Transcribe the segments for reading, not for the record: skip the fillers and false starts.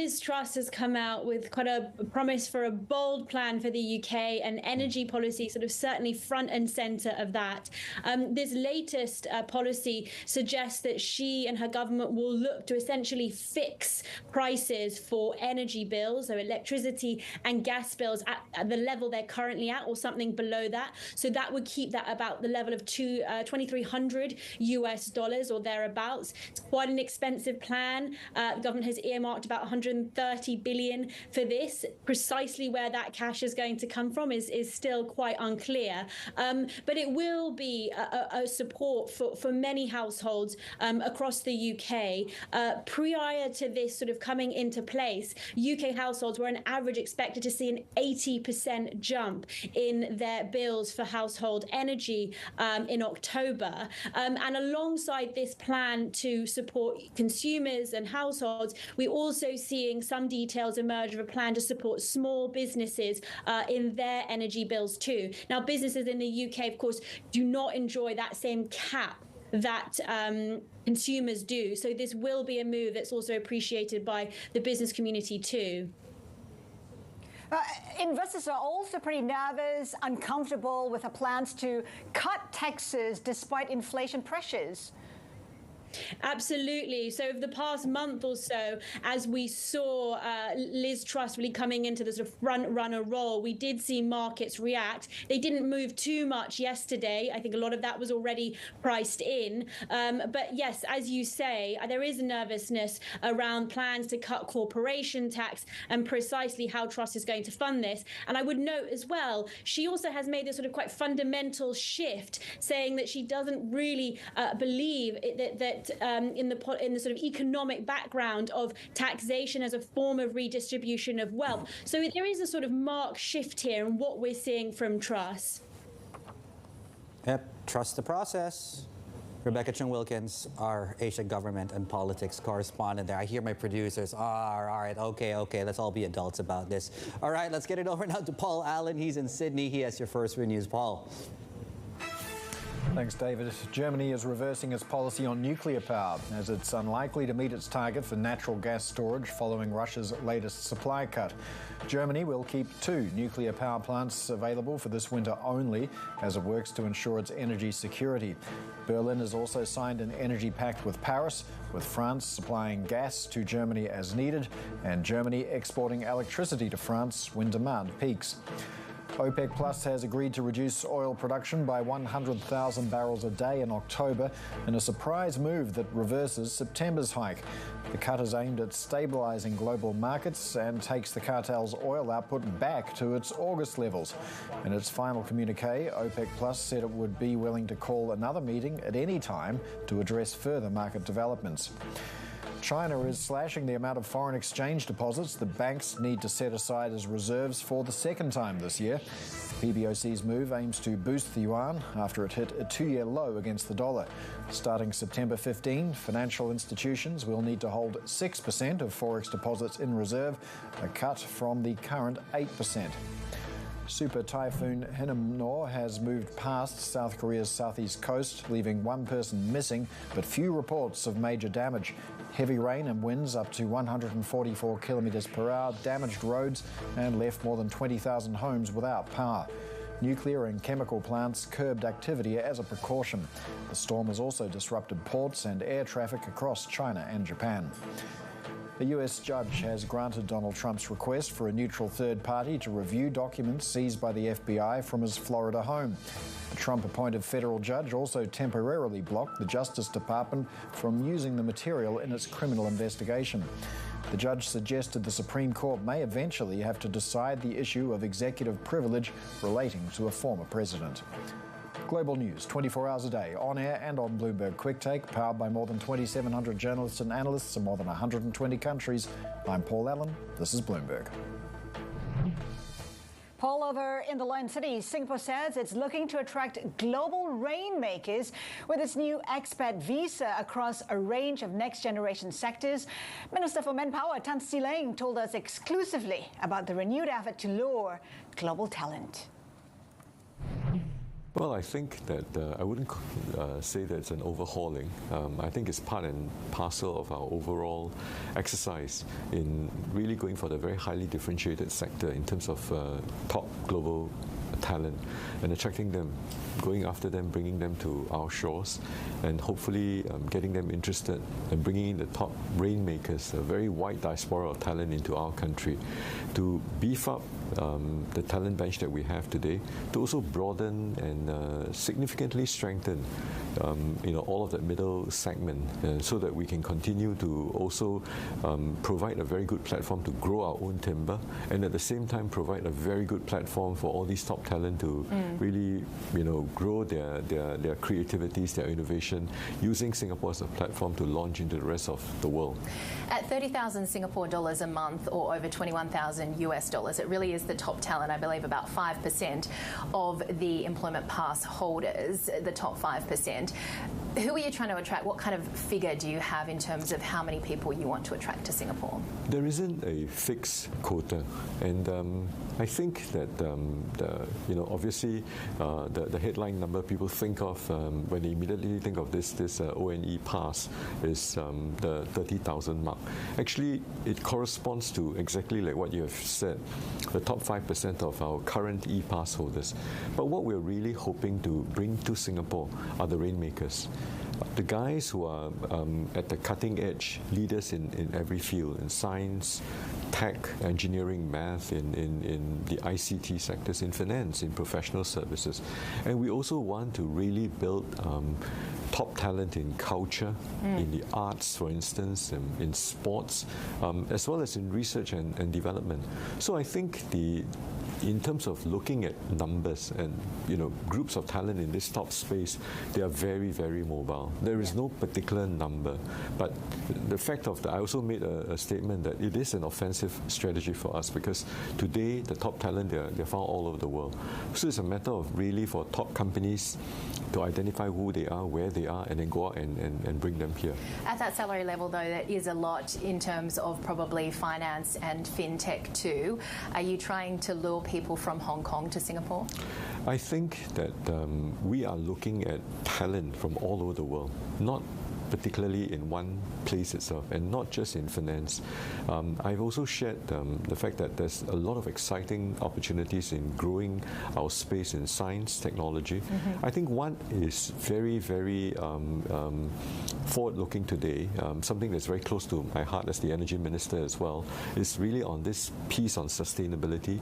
Liz Truss has come out with quite a promise for a bold plan for the UK, and energy policy sort of certainly front and centre of that. This latest policy suggests that she and her government will look to essentially fix prices for energy bills, so electricity and gas bills at the level they're currently at or something below that. So that would keep that about the level of $2,300 US or thereabouts. It's quite an expensive plan. The government has earmarked about 130 billion for this. Precisely where that cash is going to come from is still quite unclear. But it will be a support for many households across the UK. Prior to this sort of coming into place, UK households were on average expected to see an 80% jump in their bills for household energy in October. And alongside this plan to support consumers and households, we're also seeing some details emerge of a plan to support small businesses in their energy bills too. Now, businesses in the UK, of course, do not enjoy that same cap that consumers do. So this will be a move that's also appreciated by the business community too. Investors are also pretty nervous, uncomfortable with the plans to cut taxes despite inflation pressures. Absolutely. So over the past month or so, as we saw Liz Truss really coming into the sort of front runner role, we did see markets react. They didn't move too much yesterday. I think a lot of that was already priced in. But yes, as you say, there is nervousness around plans to cut corporation tax and precisely how Truss is going to fund this. And I would note as well, she also has made this sort of quite fundamental shift, saying that she doesn't really believe that in the sort of economic background of taxation as a form of redistribution of wealth. So there is a sort of marked shift here in what we're seeing from Truss. Yep, trust the process. Rebecca Chung-Wilkins, our Asia government and politics correspondent there. I hear my producers, all right, okay, let's all be adults about this. All right, let's get it over now to Paul Allen. He's in Sydney. He has your first real news. Paul. Thanks, David. Germany is reversing its policy on nuclear power as it's unlikely to meet its target for natural gas storage following Russia's latest supply cut. Germany will keep 2 nuclear power plants available for this winter only as it works to ensure its energy security. Berlin has also signed an energy pact with Paris, with France supplying gas to Germany as needed and Germany exporting electricity to France when demand peaks. OPEC Plus has agreed to reduce oil production by 100,000 barrels a day in October in a surprise move that reverses September's hike. The cut is aimed at stabilising global markets and takes the cartel's oil output back to its August levels. In its final communique, OPEC Plus said it would be willing to call another meeting at any time to address further market developments. China is slashing the amount of foreign exchange deposits that banks need to set aside as reserves for the second time this year. The PBOC's move aims to boost the yuan after it hit a 2-year low against the dollar. Starting September 15, financial institutions will need to hold 6% of forex deposits in reserve, a cut from the current 8%. Super Typhoon Hinnamnor has moved past South Korea's southeast coast, leaving 1 person missing, but few reports of major damage. Heavy rain and winds up to 144 kilometres per hour damaged roads and left more than 20,000 homes without power. Nuclear and chemical plants curbed activity as a precaution. The storm has also disrupted ports and air traffic across China and Japan. A US judge has granted Donald Trump's request for a neutral third party to review documents seized by the FBI from his Florida home. A Trump-appointed federal judge also temporarily blocked the Justice Department from using the material in its criminal investigation. The judge suggested the Supreme Court may eventually have to decide the issue of executive privilege relating to a former president. Global news, 24 hours a day, on air and on Bloomberg Quick Take, powered by more than 2,700 journalists and analysts in more than 120 countries. I'm Paul Allen. This is Bloomberg. Paul, over in the Lion City, Singapore says it's looking to attract global rainmakers with its new expat visa across a range of next-generation sectors. Minister for Manpower Tan See Leng told us exclusively about the renewed effort to lure global talent. Well, I think that I wouldn't say that it's an overhauling. I think it's part and parcel of our overall exercise in really going for the very highly differentiated sector in terms of top global talent and attracting them, going after them, bringing them to our shores, and hopefully getting them interested and bringing in the top rainmakers, a very wide diaspora of talent into our country to beef up the talent bench that we have today, to also broaden and significantly strengthen all of that middle segment so that we can continue to also provide a very good platform to grow our own timber and at the same time provide a very good platform for all these top talent to really grow their creativities, their innovation, using Singapore as a platform to launch into the rest of the world. At 30,000 Singapore dollars a month or over 21,000 US dollars, it really is the top talent. I believe about 5% of the employment pass holders, the top 5%. Who are you trying to attract? What kind of figure do you have in terms of how many people you want to attract to Singapore? There isn't a fixed quota, and I think that obviously the headline number people think of when they immediately think of this ONE pass is the 30,000 mark. Actually, it corresponds to exactly like what you have said, the top 5% of our current e-pass holders. But what we're really hoping to bring to Singapore are the rainmakers. The guys who are at the cutting edge, leaders in every field, in science, tech, engineering, math, in the ICT sectors, in finance, in professional services. And we also want to really build top talent in culture, in the arts, for instance, in sports, as well as in research and development. So I think in terms of looking at numbers and groups of talent in this top space, they are very, very mobile. There is no particular number, but the fact of that, I also made a statement that it is an offensive strategy for us because today the top talent they're found all over the world. So it's a matter of really for top companies to identify who they are, where they are, and then go out and bring them here. At that salary level, though, that is a lot in terms of probably finance and fintech too. Are you trying to lure people from Hong Kong to Singapore? I think that we are looking at talent from all over the world, not particularly in one place itself, and not just in finance. I've also shared the fact that there's a lot of exciting opportunities in growing our space in science, technology. I think one is very, very forward-looking today, something that's very close to my heart as the Energy Minister as well, is really on this piece on sustainability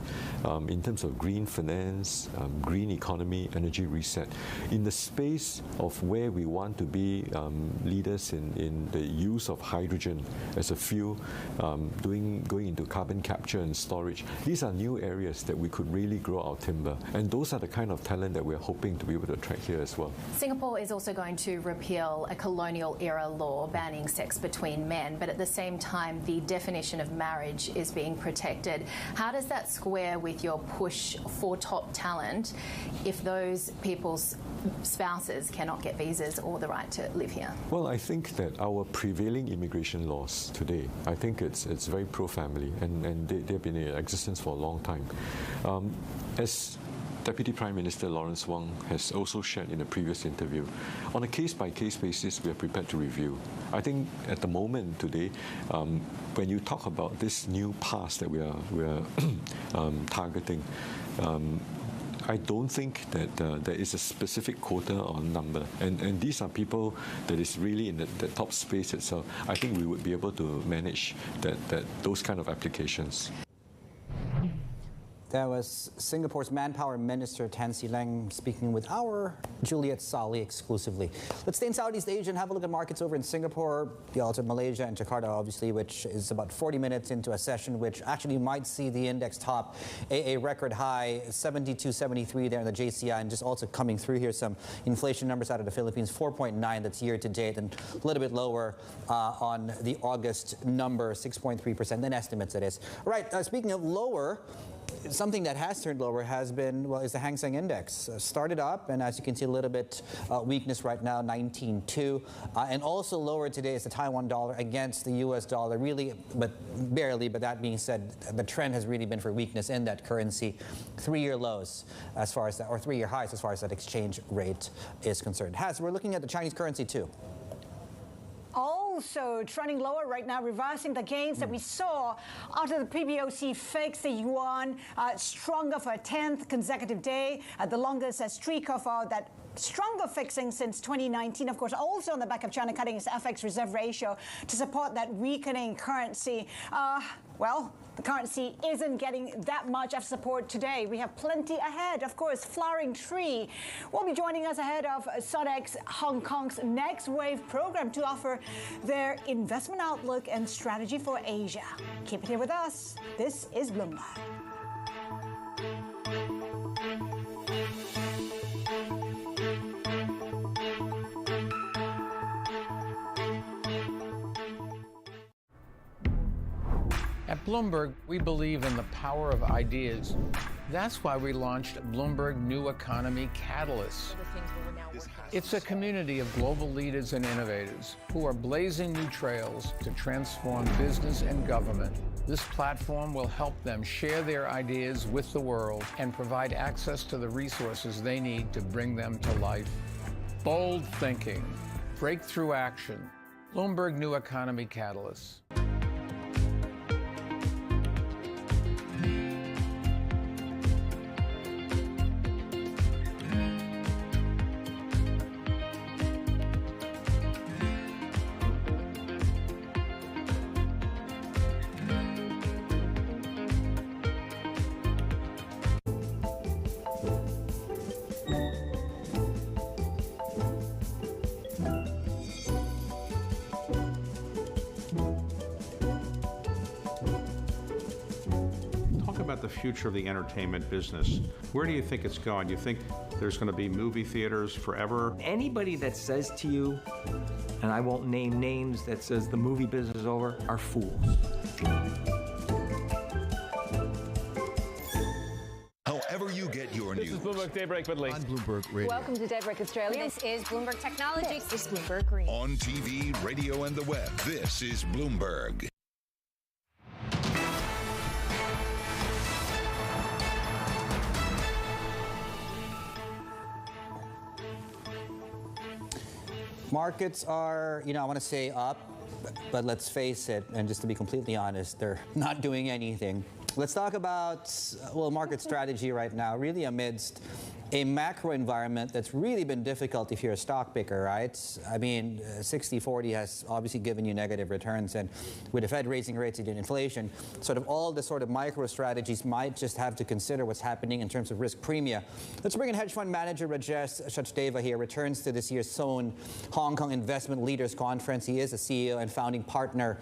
in terms of green finance, green economy, energy reset. In the space of where we want to be leaders in the use of hydrogen as a fuel, going into carbon capture and storage. These are new areas that we could really grow our timber, and those are the kind of talent that we're hoping to be able to attract here as well. Singapore is also going to repeal a colonial-era law banning sex between men, but at the same time, the definition of marriage is being protected. How does that square with your push for top talent if those people's spouses cannot get visas or the right to live here? Well, I think that our prevailing immigration laws today, I think it's very pro-family, and they've been in existence for a long time. As Deputy Prime Minister Lawrence Wong has also shared in a previous interview, on a case-by-case basis, we are prepared to review. I think at the moment today, when you talk about this new pass that we are targeting, I don't think that there is a specific quota or number, and these are people that is really in the top space itself. I think we would be able to manage those kind of applications. That was Singapore's Manpower Minister Tan See Leng speaking with our Juliet Sali exclusively. Let's stay in Southeast Asia and have a look at markets over in Singapore, also Malaysia and Jakarta, obviously, which is about 40 minutes into a session which actually might see the index top a record high 72.73 there in the JCI, and just also coming through here some inflation numbers out of the Philippines, 4.9, that's year to date, and a little bit lower on the August number, 6.3%, than estimates it is. All right, speaking of lower, something that has turned lower has been, well, is the Hang Seng Index. Started up, and as you can see, a little bit weakness right now, 19.2. And also lower today is the Taiwan dollar against the U.S. dollar, really, but barely. But that being said, the trend has really been for weakness in that currency. 3-year lows as far as that, or 3-year highs as far as that exchange rate is concerned. We're looking at the Chinese currency too. Also trending lower right now, reversing the gains that we saw after the PBOC fixed the yuan stronger for a 10th consecutive day, the longest streak of that stronger fixing since 2019, of course, also on the back of China cutting its FX reserve ratio to support that weakening currency. Well, the currency isn't getting that much of support today. We have plenty ahead. Of course, Flowering Tree will be joining us ahead of Sodex Hong Kong's Next Wave program to offer their investment outlook and strategy for Asia. Keep it here with us. This is Bloomberg. At Bloomberg, we believe in the power of ideas. That's why we launched Bloomberg New Economy Catalyst. It's a community of global leaders and innovators who are blazing new trails to transform business and government. This platform will help them share their ideas with the world and provide access to the resources they need to bring them to life. Bold thinking, breakthrough action. Bloomberg New Economy Catalyst. About the future of the entertainment business. Where do you think it's going? Do you think there's going to be movie theaters forever? Anybody that says to you, and I won't name names, that says the movie business is over, are fools. However you get your news. This is Bloomberg Daybreak with Lee. On Bloomberg Radio. Welcome to Daybreak Australia. This is Bloomberg Technology. This is Bloomberg Green. On TV, radio, and the web, this is Bloomberg. Markets are, I want to say up, but let's face it, and just to be completely honest, they're not doing anything. Let's talk about, market strategy right now, really amidst a macro environment that's really been difficult if you're a stock picker, right? I mean, 60-40 has obviously given you negative returns, and with the Fed raising rates and inflation, sort of all the sort of micro strategies might just have to consider what's happening in terms of risk premia. Let's bring in hedge fund manager Rajesh Sachdeva here, returns to this year's Sohn Hong Kong Investment Leaders Conference. He is a CEO and founding partner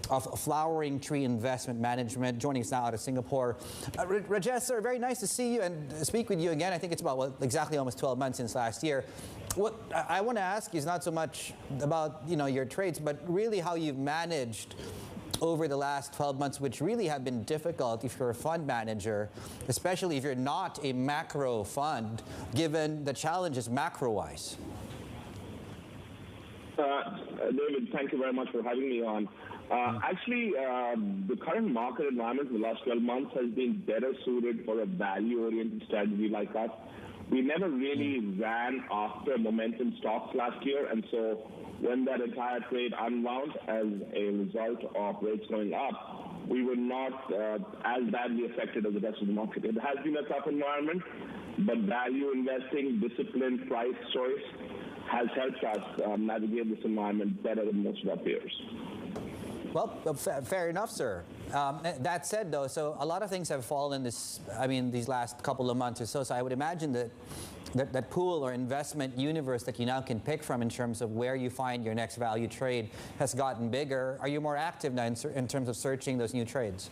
of Flowering Tree Investment Management, joining us now out of Singapore. Rajesh, sir, very nice to see you and speak with you again. I think it's about exactly almost 12 months since last year. What I want to ask you is not so much about your trades, but really how you've managed over the last 12 months, which really have been difficult if you're a fund manager, especially if you're not a macro fund, given the challenges macro-wise. David, thank you very much for having me on. The current market environment in the last 12 months has been better suited for a value-oriented strategy like us. We never really ran after momentum stocks last year, and so when that entire trade unwound as a result of rates going up, we were not as badly affected as the rest of the market. It has been a tough environment, but value investing, disciplined price choice has helped us navigate this environment better than most of our peers. Well, fair enough, sir. That said, though, so a lot of things have fallen these last couple of months or so. So I would imagine that pool or investment universe that you now can pick from in terms of where you find your next value trade has gotten bigger. Are you more active now in terms of searching those new trades?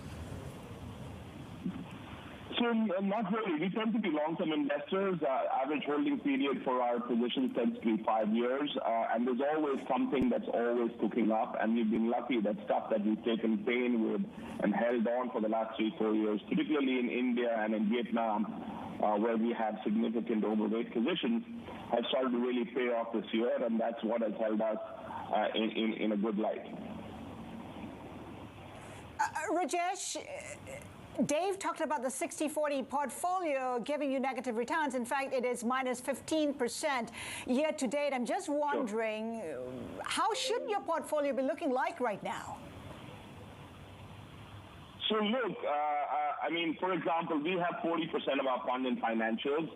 So not really. We tend to be long-term investors. Average holding period for our positions tends to be 5 years, and there's always something that's always cooking up. And we've been lucky that stuff that we've taken pain with and held on for the last 3-4 years, particularly in India and in Vietnam, where we have significant overweight positions, have started to really pay off this year, and that's what has held us in a good light. Rajesh, Dave talked about the 60-40 portfolio giving you negative returns. In fact, it is minus 15% year to date. I'm just wondering, how should your portfolio be looking like right now? So look, I mean, for example, we have 40% of our fund in financials.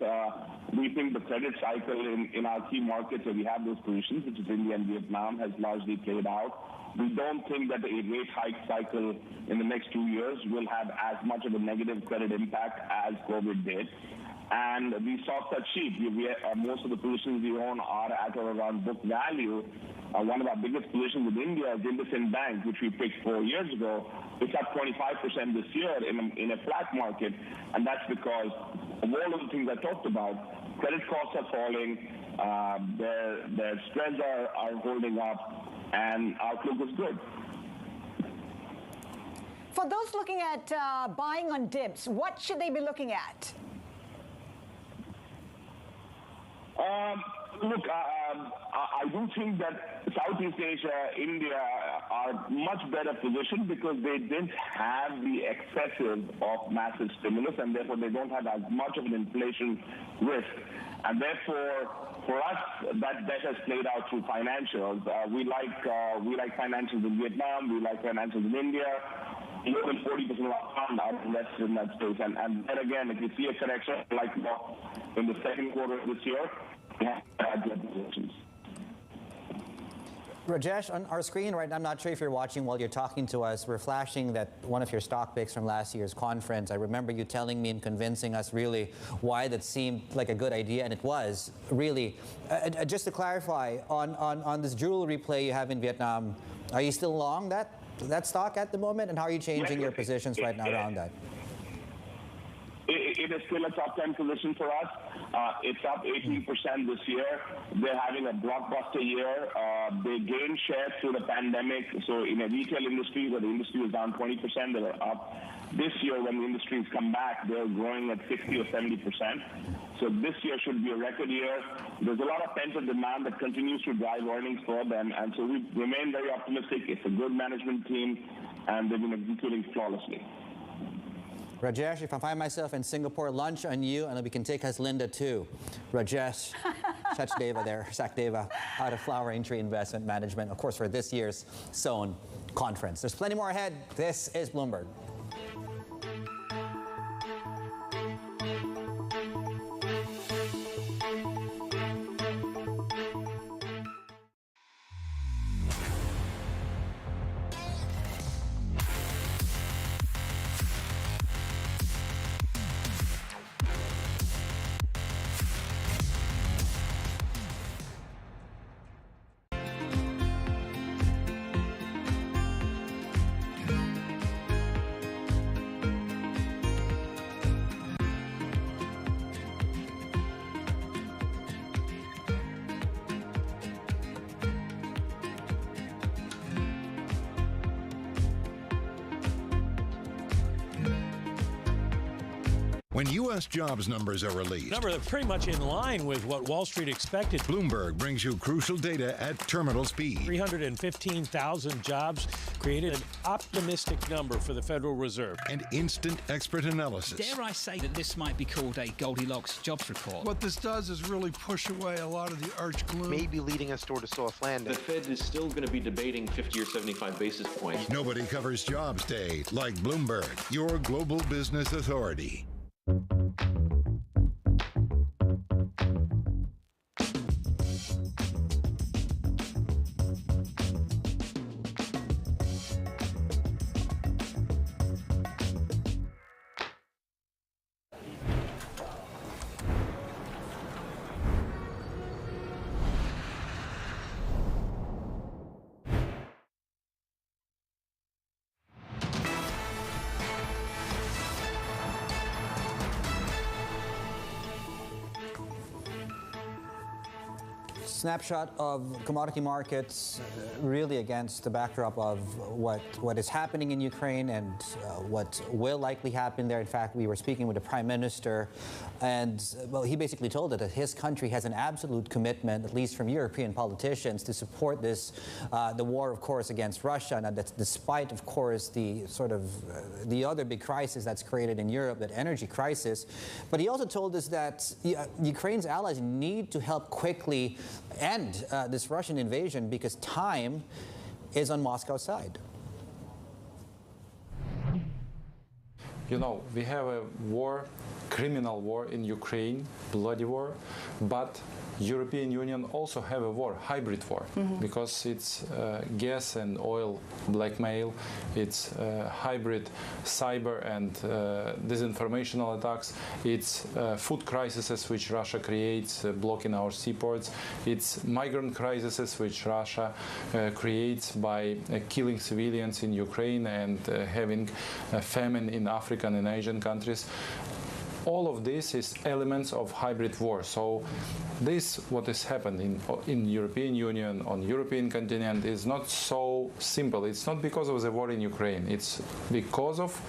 We think the credit cycle in our key markets where we have those positions, which is India and Vietnam, has largely played out. We don't think that a rate hike cycle in the next 2 years will have as much of a negative credit impact as COVID did. And we stocks are cheap. Most of the positions we own are at or around book value. One of our biggest positions in India is IndusInd Bank, which we picked 4 years ago. It's up 25% this year in a flat market, and that's because of all of the things I talked about. Credit costs are falling, their spreads are holding up, and outlook is good. For those looking at buying on dips, what should they be looking at? Look, I do think that Southeast Asia, India are much better positioned because they didn't have the excessive of massive stimulus, and therefore they don't have as much of an inflation risk. And therefore, for us, that bet has played out through financials. We like financials in Vietnam. We like financials in India. More than 40% of our fund are invested in that space. And then again, if you see a correction like in the second quarter of this year, we have had good positions. Rajesh, on our screen right now, I'm not sure if you're watching while you're talking to us, we're flashing that one of your stock picks from last year's conference. I remember you telling me and convincing us really why that seemed like a good idea, and it was really. Just to clarify, on this jewelry play you have in Vietnam, are you still long that stock at the moment, and how are you changing your positions right now around that? It is still a top 10 position for us. It's up 18% this year. They're having a blockbuster year. They gained share through the pandemic. So in a retail industry where the industry was down 20%, they were up. This year, when the industry has come back, they're growing at 60 or 70%. So this year should be a record year. There's a lot of pent-up demand that continues to drive earnings for them. And so we remain very optimistic. It's a good management team, and they've been executing flawlessly. Rajesh, if I find myself in Singapore, lunch on you, and we can take us Linda too. Rajesh Sachdeva out of Flowering Tree Investment Management, of course, for this year's SOAN conference. There's plenty more ahead. This is Bloomberg. When U.S. jobs numbers are released, numbers are pretty much in line with what Wall Street expected. Bloomberg brings you crucial data at terminal speed. 315,000 jobs created, an optimistic number for the Federal Reserve. And instant expert analysis. Dare I say that this might be called a Goldilocks jobs report? What this does is really push away a lot of the arch gloom. Maybe leading us toward a soft landing. The Fed is still going to be debating 50 or 75 basis points. Nobody covers jobs day like Bloomberg, your global business authority. snapshot of commodity markets really against the backdrop of what is happening in Ukraine and what will likely happen there. In fact, we were speaking with the Prime Minister, and well, he basically told us that his country has an absolute commitment, at least from European politicians, to support this, the war, of course, against Russia, and that's despite, of course, the sort of the other big crisis that's created in Europe, that energy crisis. But he also told us that Ukraine's allies need to help quickly end this Russian invasion because time is on Moscow's side. You know, we have a war, criminal war in Ukraine, bloody war, but European Union also have a war, hybrid war, because it's gas and oil blackmail, it's hybrid cyber and disinformational attacks, it's food crises which Russia creates, blocking our seaports, it's migrant crises which Russia creates by killing civilians in Ukraine and having a famine in African and Asian countries. All of this is elements of hybrid war. So this, what has happened in European Union, on European continent, is not so simple. It's not because of the war in Ukraine. It's because of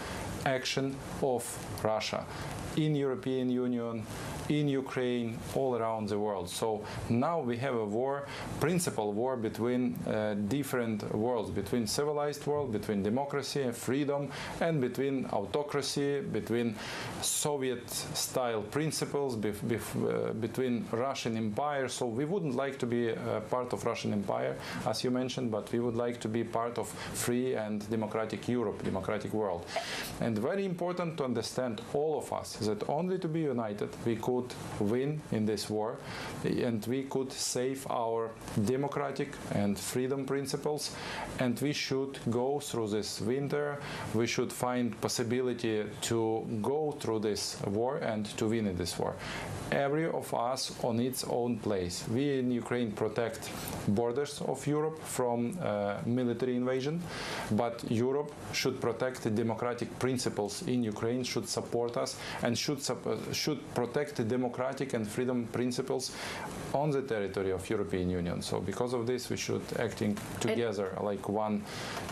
action of Russia in European Union, in Ukraine, all around the world. So now we have a war, principal war between different worlds, between civilized world, between democracy and freedom, and between autocracy, between Soviet-style principles, between Russian Empire. So we wouldn't like to be part of Russian Empire, as you mentioned, but we would like to be part of free and democratic Europe, democratic world. And very important to understand, all of us, that only to be united we could win in this war, and we could save our democratic and freedom principles, and we should go through this winter. We should find possibility to go through this war and to win in this war. Every of us on its own place. We in Ukraine protect borders of Europe from military invasion, but Europe should protect the democratic principles in Ukraine, should support us, and should protect the democratic and freedom principles on the territory of European Union. So because of this, we should acting together like one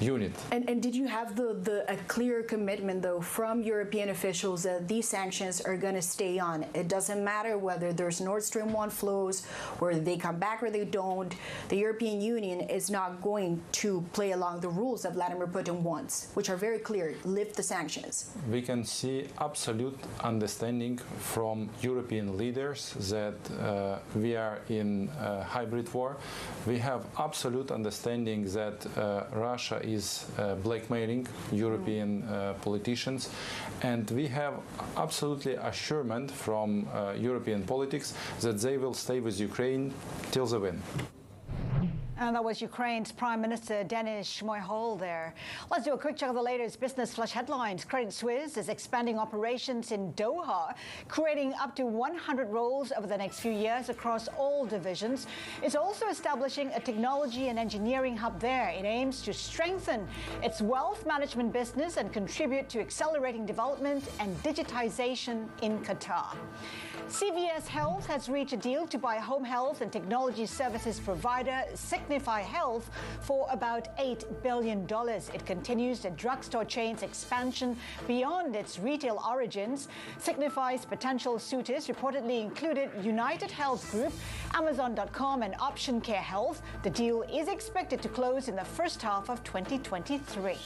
unit. And did you have a clear commitment, though, from European officials that these sanctions are going to stay on? It doesn't matter whether there's Nord Stream 1 flows, whether they come back or they don't. The European Union is not going to play along the rules that Vladimir Putin wants, which are very clear: lift the sanctions. We can see absolute understanding from European leaders that we are in hybrid war. We have absolute understanding that Russia is blackmailing European politicians, and we have absolutely assurance from European politics that they will stay with Ukraine till the win. And that was Ukraine's Prime Minister Denis Shmyhal there. Let's do a quick check of the latest business flash headlines. Credit Suisse is expanding operations in Doha, creating up to 100 roles over the next few years across all divisions. It's also establishing a technology and engineering hub there. It aims to strengthen its wealth management business and contribute to accelerating development and digitization in Qatar. CVS Health has reached a deal to buy home health and technology services provider Signify Health for about $8 billion. It continues the drugstore chain's expansion beyond its retail origins. Signify's potential suitors reportedly included United Health Group, Amazon.com, and Option Care Health. The deal is expected to close in the first half of 2023.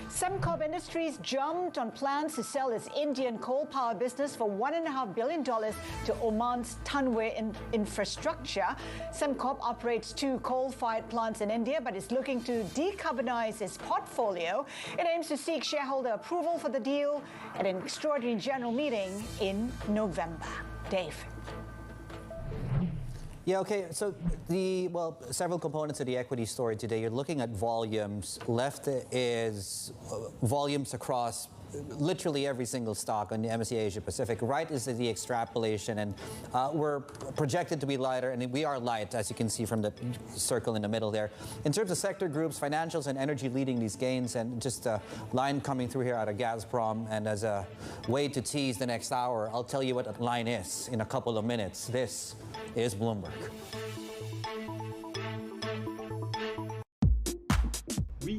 Sembcorp Industries jumped on plans to sell its Indian coal power business for $1.5 billion to Oman's Tanwe Infrastructure. Sembcorp operates 2 coal-fired plants in India, but is looking to decarbonize its portfolio. It aims to seek shareholder approval for the deal at an extraordinary general meeting in November. Dave. Yeah, okay, so several components of the equity story today. You're looking at volumes. Left is volumes across literally every single stock on the MSCI Asia Pacific. Right is the extrapolation, and we're projected to be lighter, and we are light, as you can see from the circle in the middle there. In terms of sector groups, financials and energy leading these gains, and just a line coming through here out of Gazprom, and as a way to tease the next hour, I'll tell you what that line is in a couple of minutes. This is Bloomberg.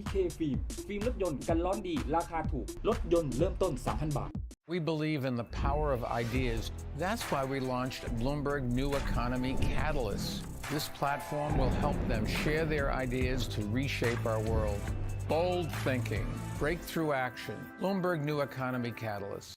เคฟิล์มฟิล์มรถยนต์กันร้อนดีราคาถูกรถยนต์เริ่มต้น 3,000 บาท We believe in the power of ideas. That's why we launched Bloomberg New Economy Catalyst. This platform will help them share their ideas to reshape our world. Bold thinking, breakthrough action. Bloomberg New Economy Catalyst.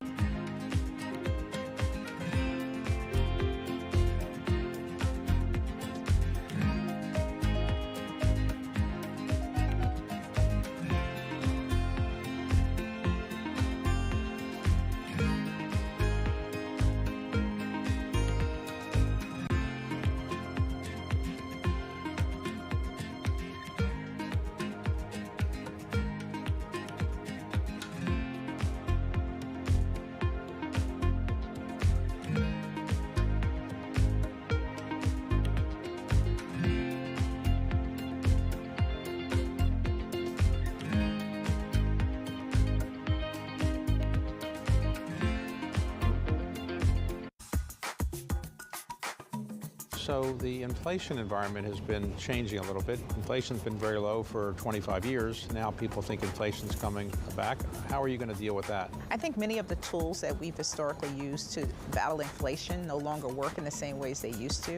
So the inflation environment has been changing a little bit. Inflation's been very low for 25 years. Now people think inflation's coming back. How are you going to deal with that? I think many of the tools that we've historically used to battle inflation no longer work in the same ways they used to.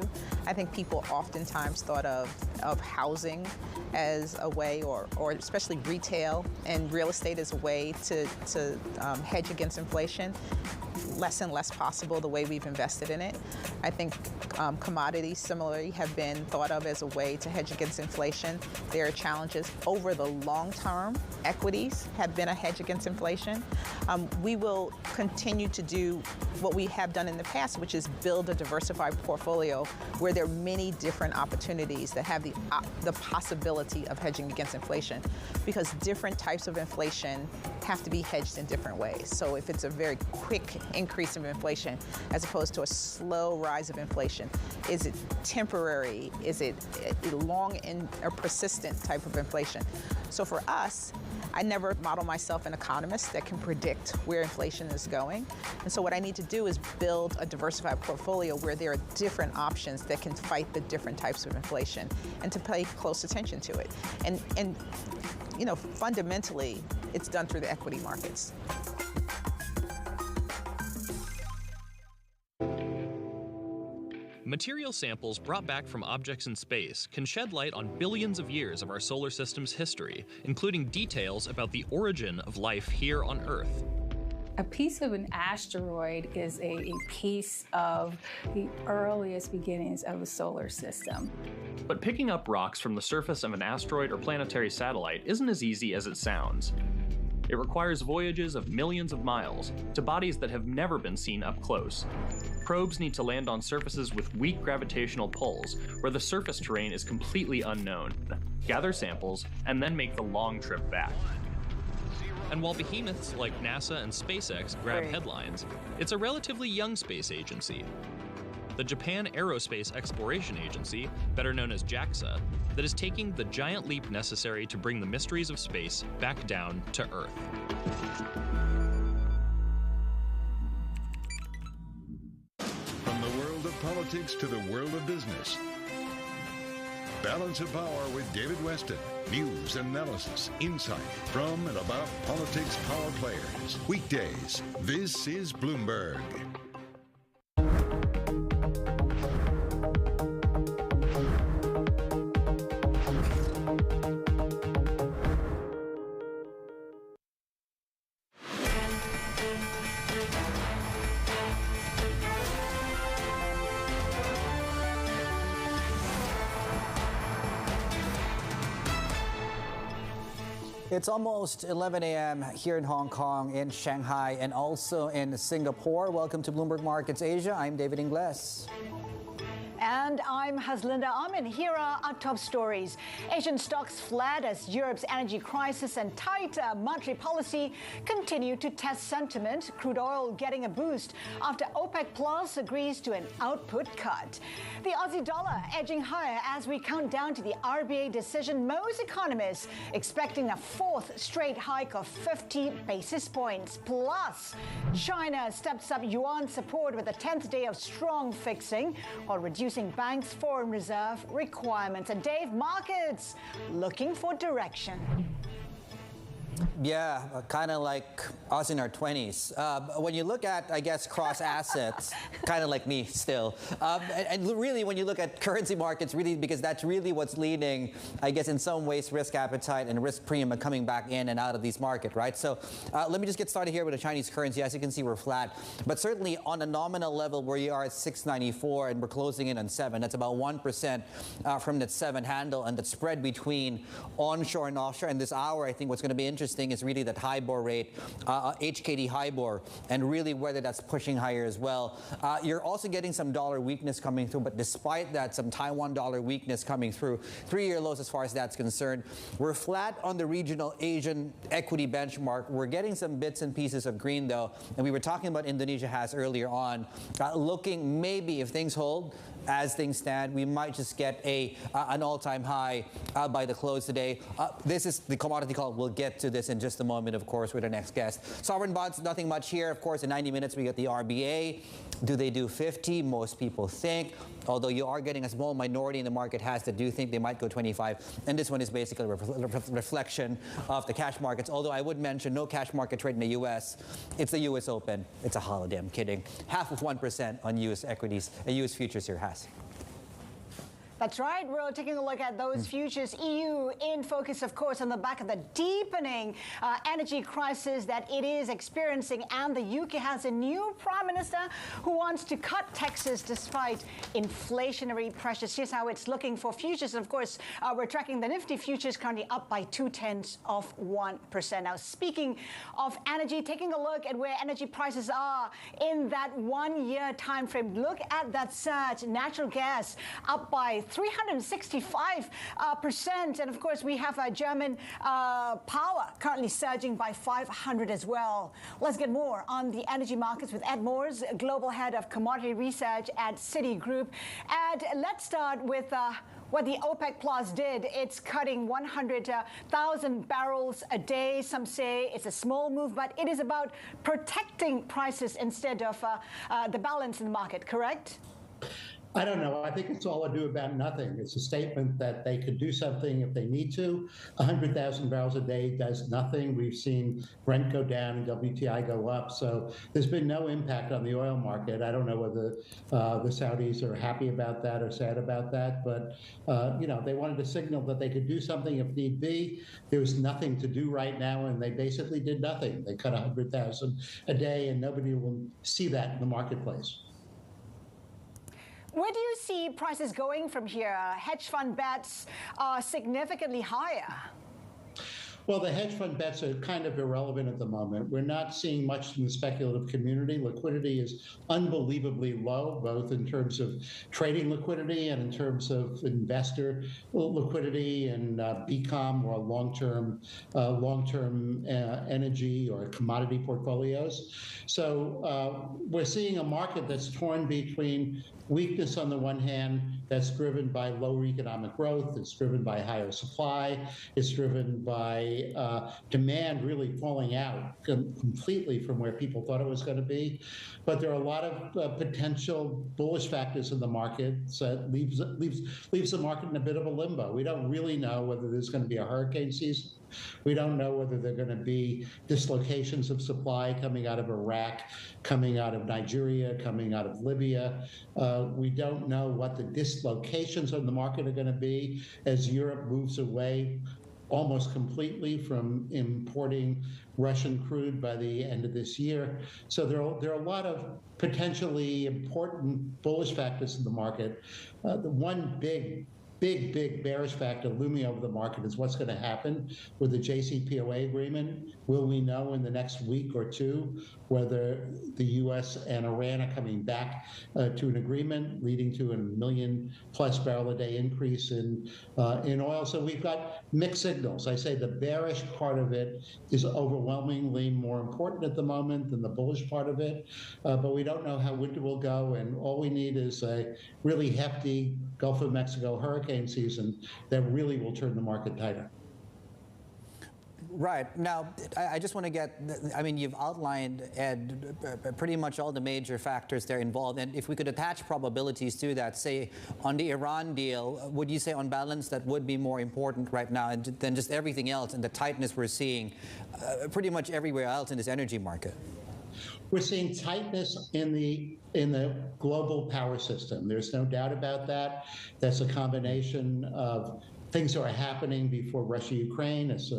I think people oftentimes thought of housing as a way, or especially retail and real estate as a way to hedge against inflation. Less and less possible the way we've invested in it. I think commodities similarly have been thought of as a way to hedge against inflation. There are challenges over the long term. Equities have been a hedge against inflation. We will continue to do what we have done in the past, which is build a diversified portfolio where there are many different opportunities that have the possibility of hedging against inflation, because different types of inflation have to be hedged in different ways. So if it's a very quick increase of inflation as opposed to a slow rise of inflation, is it temporary? Is it a long and a persistent type of inflation? So for us, I never model myself an economist that can predict where inflation is going. And so what I need to do is build a diversified portfolio where there are different options that can fight the different types of inflation, and to pay close attention to it. And you know, fundamentally, it's done through the equity markets. Material samples brought back from objects in space can shed light on billions of years of our solar system's history, including details about the origin of life here on Earth. A piece of an asteroid is a piece of the earliest beginnings of a solar system. But picking up rocks from the surface of an asteroid or planetary satellite isn't as easy as it sounds. It requires voyages of millions of miles to bodies that have never been seen up close. Probes need to land on surfaces with weak gravitational pulls, where the surface terrain is completely unknown, gather samples, and then make the long trip back. And while behemoths like NASA and SpaceX grab headlines, it's a relatively young space agency. The Japan Aerospace Exploration Agency, better known as JAXA, that is taking the giant leap necessary to bring the mysteries of space back down to Earth. From the world of politics to the world of business. Balance of Power with David Weston. News, analysis, insight from and about politics power players. Weekdays, this is Bloomberg. It's almost 11 a.m. here in Hong Kong, in Shanghai, and also in Singapore. Welcome to Bloomberg Markets Asia. I'm David Ingles. And I'm Haslinda Amin. Here are our top stories. Asian stocks fled as Europe's energy crisis and tight monetary policy continue to test sentiment. Crude oil getting a boost after OPEC Plus agrees to an output cut. The Aussie dollar edging higher as we count down to the RBA decision. Most economists expecting a fourth straight hike of 50 basis points. Plus, China steps up yuan support with a 10th day of strong fixing while reducing banks' foreign reserve requirements. And Dave, markets looking for direction. Yeah, kind of like us in our 20s. When you look at, I guess, cross assets, kind of like me still. And really, when you look at currency markets, really, because that's really what's leading, I guess, in some ways, risk appetite and risk premium are coming back in and out of these markets, right? So let me just get started here with the Chinese currency. As you can see, we're flat. But certainly on a nominal level where you are at 694 and we're closing in on 7, that's about 1% from that 7 handle. And the spread between onshore and offshore. And this hour, I think what's going to be interesting is really that HIBOR rate, HKD HIBOR, and really whether that's pushing higher as well. You're also getting some dollar weakness coming through, but despite that, some Taiwan dollar weakness coming through. 3-year lows as far as that's concerned. We're flat on the regional Asian equity benchmark. We're getting some bits and pieces of green though, and we were talking about Indonesia has earlier on, looking maybe if things hold, as things stand, we might just get an all-time high by the close today. This is the commodity call. We'll get to this in just a moment, of course, with our next guest. Sovereign bonds, nothing much here. Of course, in 90 minutes, we get the RBA. Do they do 50? Most people think. Although you are getting a small minority in the market has that do think they might go 25. And this one is basically a reflection of the cash markets. Although I would mention no cash market trade in the U.S. It's the U.S. Open. It's a holiday. I'm kidding. Half of 1% on U.S. equities, U.S. futures here has. That's right. We're taking a look at those futures. EU in focus, of course, on the back of the deepening energy crisis that it is experiencing. And the UK has a new prime minister who wants to cut taxes despite inflationary pressures. Here's how it's looking for futures. And of course, we're tracking the Nifty futures currently up by 0.2%. Now, speaking of energy, taking a look at where energy prices are in that 1-year time frame. Look at that surge. Natural gas up by 365%. And of course, we have German power currently surging by 500 as well. Let's get more on the energy markets with Ed Moores, Global Head of Commodity Research at Citigroup. Ed, let's start with what the OPEC Plus did. It's cutting 100,000 barrels a day. Some say it's a small move, but it is about protecting prices instead of the balance in the market, correct? I don't know. I think it's all ado about nothing. It's a statement that they could do something if they need to. 100,000 barrels a day does nothing. We've seen Brent go down and WTI go up. So there's been no impact on the oil market. I don't know whether the Saudis are happy about that or sad about that. But, they wanted to signal that they could do something if need be. There was nothing to do right now, and they basically did nothing. They cut 100,000 a day, and nobody will see that in the marketplace. Where do you see prices going from here? Hedge fund bets are significantly higher. Well, the hedge fund bets are kind of irrelevant at the moment. We're not seeing much in the speculative community. Liquidity is unbelievably low, both in terms of trading liquidity and in terms of investor liquidity and BCOM or long-term energy or commodity portfolios. So we're seeing a market that's torn between weakness on the one hand that's driven by lower economic growth, it's driven by higher supply, it's driven by demand really falling out completely from where people thought it was going to be. But there are a lot of potential bullish factors in the market that leaves the market in a bit of a limbo. We don't really know whether there's going to be a hurricane season. We don't know whether there are going to be dislocations of supply coming out of Iraq, coming out of Nigeria, coming out of Libya. We don't know what the dislocations on the market are going to be as Europe moves away almost completely from importing Russian crude by the end of this year. So there are a lot of potentially important bullish factors in the market. The one big bearish factor looming over the market is what's going to happen with the JCPOA agreement. Will we know in the next week or two whether the U.S. and Iran are coming back to an agreement leading to a 1 million+ barrel a day increase in oil? So we've got mixed signals. I say the bearish part of it is overwhelmingly more important at the moment than the bullish part of it, but we don't know how winter will go, and all we need is a really hefty Gulf of Mexico hurricane season that really will turn the market tighter. Right. Now, I just want to get, I mean, you've outlined, Ed, pretty much all the major factors there involved. And if we could attach probabilities to that, say, on the Iran deal, would you say on balance that would be more important right now than just everything else and the tightness we're seeing pretty much everywhere else in this energy market? We're seeing tightness in the global power system. There's no doubt about that. That's a combination of things that are happening before Russia-Ukraine. It's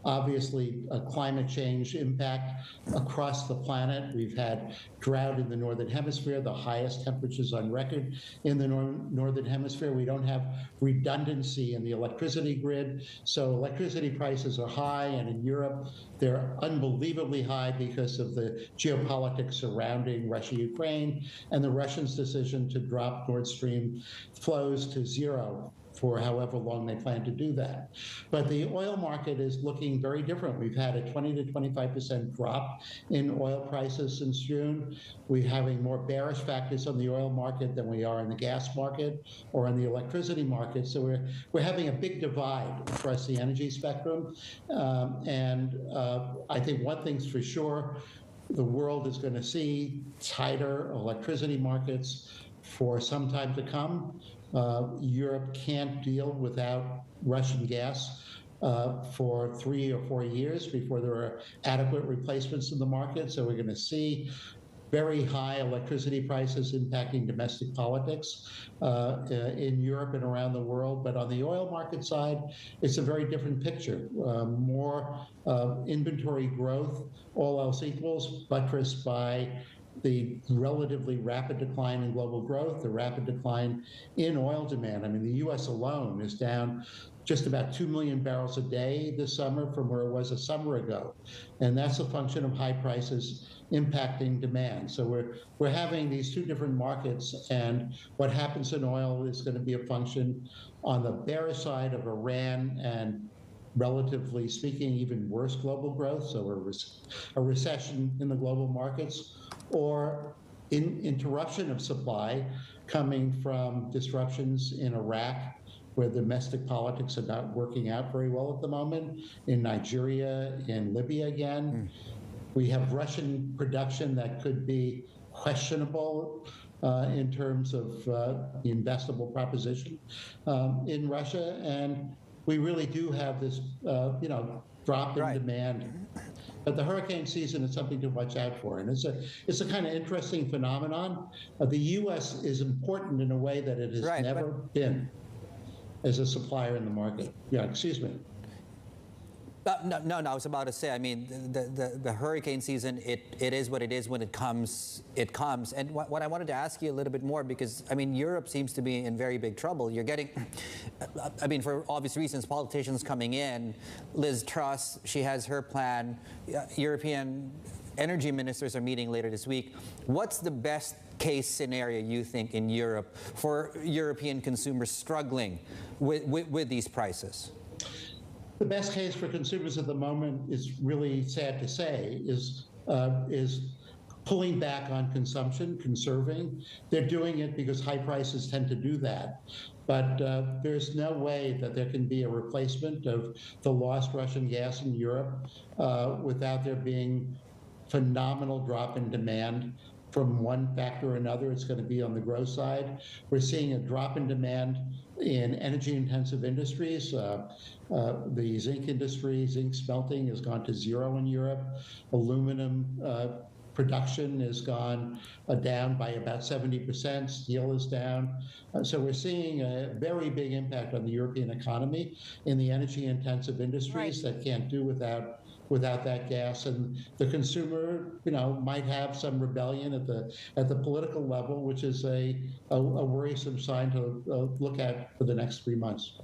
obviously a climate change impact across the planet. We've had drought in the Northern Hemisphere, the highest temperatures on record in the Northern Hemisphere. We don't have redundancy in the electricity grid. So electricity prices are high, and in Europe, they're unbelievably high because of the geopolitics surrounding Russia-Ukraine and the Russians' decision to drop Nord Stream flows to zero for however long they plan to do that. But the oil market is looking very different. We've had a 20 to 25% drop in oil prices since June. We're having more bearish factors on the oil market than we are in the gas market or on the electricity market. So we're having a big divide across the energy spectrum. I think one thing's for sure, the world is going to see tighter electricity markets for some time to come. Europe can't deal without Russian gas for 3 or 4 years before there are adequate replacements in the market. So we're going to see very high electricity prices impacting domestic politics in Europe and around the world. But on the oil market side, it's a very different picture. More inventory growth, all else equals, buttressed by the relatively rapid decline in global growth, the rapid decline in oil demand. I mean, the U.S. alone is down just about 2 million barrels a day this summer from where it was a summer ago. And that's a function of high prices impacting demand. So we're having these two different markets, and what happens in oil is going to be a function on the bearish side of Iran and, relatively speaking, even worse global growth, so a recession in the global markets, or interruption of supply coming from disruptions in Iraq, where domestic politics are not working out very well at the moment, in Nigeria, in Libya again. We have Russian production that could be questionable in terms of the investable proposition in Russia. And we really do have this, drop in demand. But the hurricane season is something to watch out for. And it's a kind of interesting phenomenon. The U.S. is important in a way that it has never been as a supplier in the market. Yeah, excuse me. No, I was about to say, I mean, the hurricane season, it is what it is. When it comes, it comes. And what I wanted to ask you a little bit more, because, I mean, Europe seems to be in very big trouble. You're getting, I mean, for obvious reasons, politicians coming in. Liz Truss, she has her plan. European energy ministers are meeting later this week. What's the best case scenario, you think, in Europe for European consumers struggling with these prices? The best case for consumers at the moment is really sad to say, is pulling back on consumption, conserving. They're doing it because high prices tend to do that. But there's no way that there can be a replacement of the lost Russian gas in Europe without there being phenomenal drop in demand from one factor or another. It's going to be on the growth side. We're seeing a drop in demand in energy-intensive industries. The zinc industry, zinc smelting, has gone to zero in Europe. Aluminum production has gone down by about 70%. Steel is down. So we're seeing a very big impact on the European economy in the energy-intensive industries that can't do without that gas. And the consumer, might have some rebellion at the political level, which is a worrisome sign to look at for the next 3 months.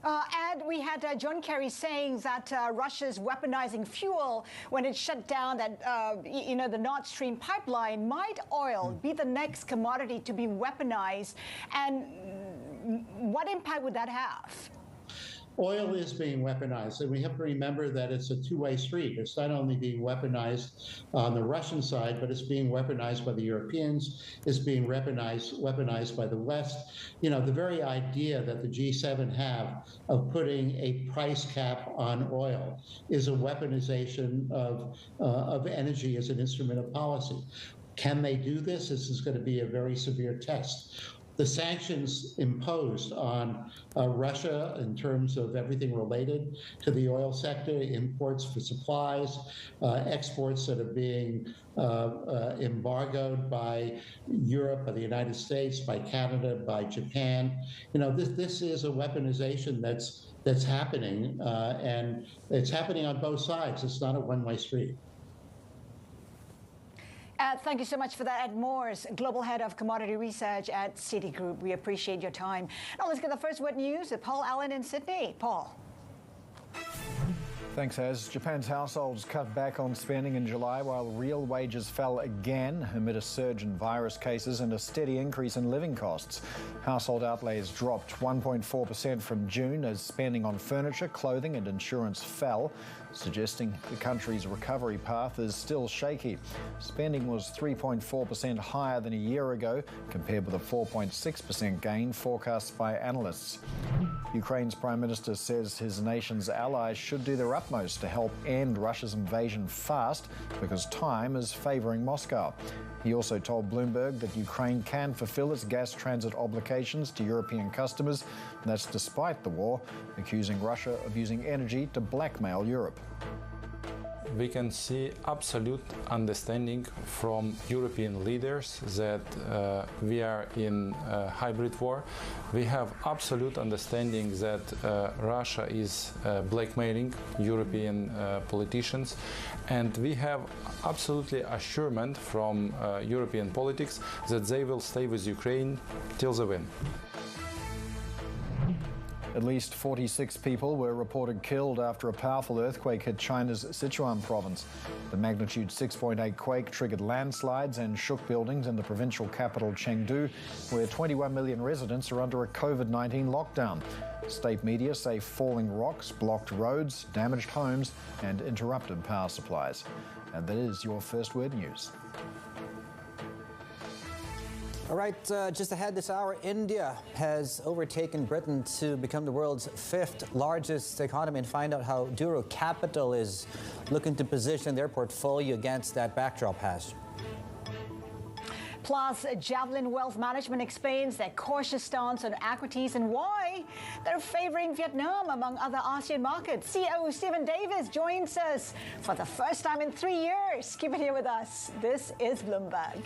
And we had John Kerry saying that Russia's weaponizing fuel when it shut down that, the Nord Stream pipeline. Might oil be the next commodity to be weaponized? And what impact would that have? oil is being weaponized, and we have to remember that it's a two-way street. It's not only being weaponized on the Russian side, but it's being weaponized by the Europeans, it's being weaponized by the West. You know, the very idea that the G7 have of putting a price cap on oil is a weaponization of energy as an instrument of policy. Can they do this? This is going to be a very severe test. The sanctions imposed on Russia in terms of everything related to the oil sector, imports for supplies, exports that are being embargoed by Europe, by the United States, by Canada, by Japan. You know, this is a weaponization that's happening, and it's happening on both sides. It's not a one-way street. Thank you so much for that, Ed Morse, Global Head of Commodity Research at Citigroup. We appreciate your time. Now let's get the first word news with Paul Allen in Sydney. Paul. Thanks, Az. Japan's households cut back on spending in July while real wages fell again amid a surge in virus cases and a steady increase in living costs. Household outlays dropped 1.4% from June as spending on furniture, clothing and insurance fell, suggesting the country's recovery path is still shaky. Spending was 3.4% higher than a year ago, compared with a 4.6% gain forecast by analysts. Ukraine's Prime Minister says his nation's allies should do their utmost to help end Russia's invasion fast because time is favouring Moscow. He also told Bloomberg that Ukraine can fulfill its gas transit obligations to European customers, and that's despite the war, accusing Russia of using energy to blackmail Europe. We can see absolute understanding from European leaders that we are in a hybrid war. We have absolute understanding that Russia is blackmailing European politicians, and we have absolutely assurance from European politics that they will stay with Ukraine till the win. At least 46 people were reported killed after a powerful earthquake hit China's Sichuan province. The magnitude 6.8 quake triggered landslides and shook buildings in the provincial capital Chengdu, where 21 million residents are under a COVID-19 lockdown. State media say falling rocks blocked roads, damaged homes and interrupted power supplies. And that is your First Word News. All right, just ahead this hour, India has overtaken Britain to become the world's 5th largest economy, and find out how Duro Capital is looking to position their portfolio against that backdrop. Has. Plus, Javelin Wealth Management explains their cautious stance on equities and why they're favouring Vietnam among other ASEAN markets. CEO Stephen Davis joins us for the first time in 3 years. Keep it here with us. This is Bloomberg.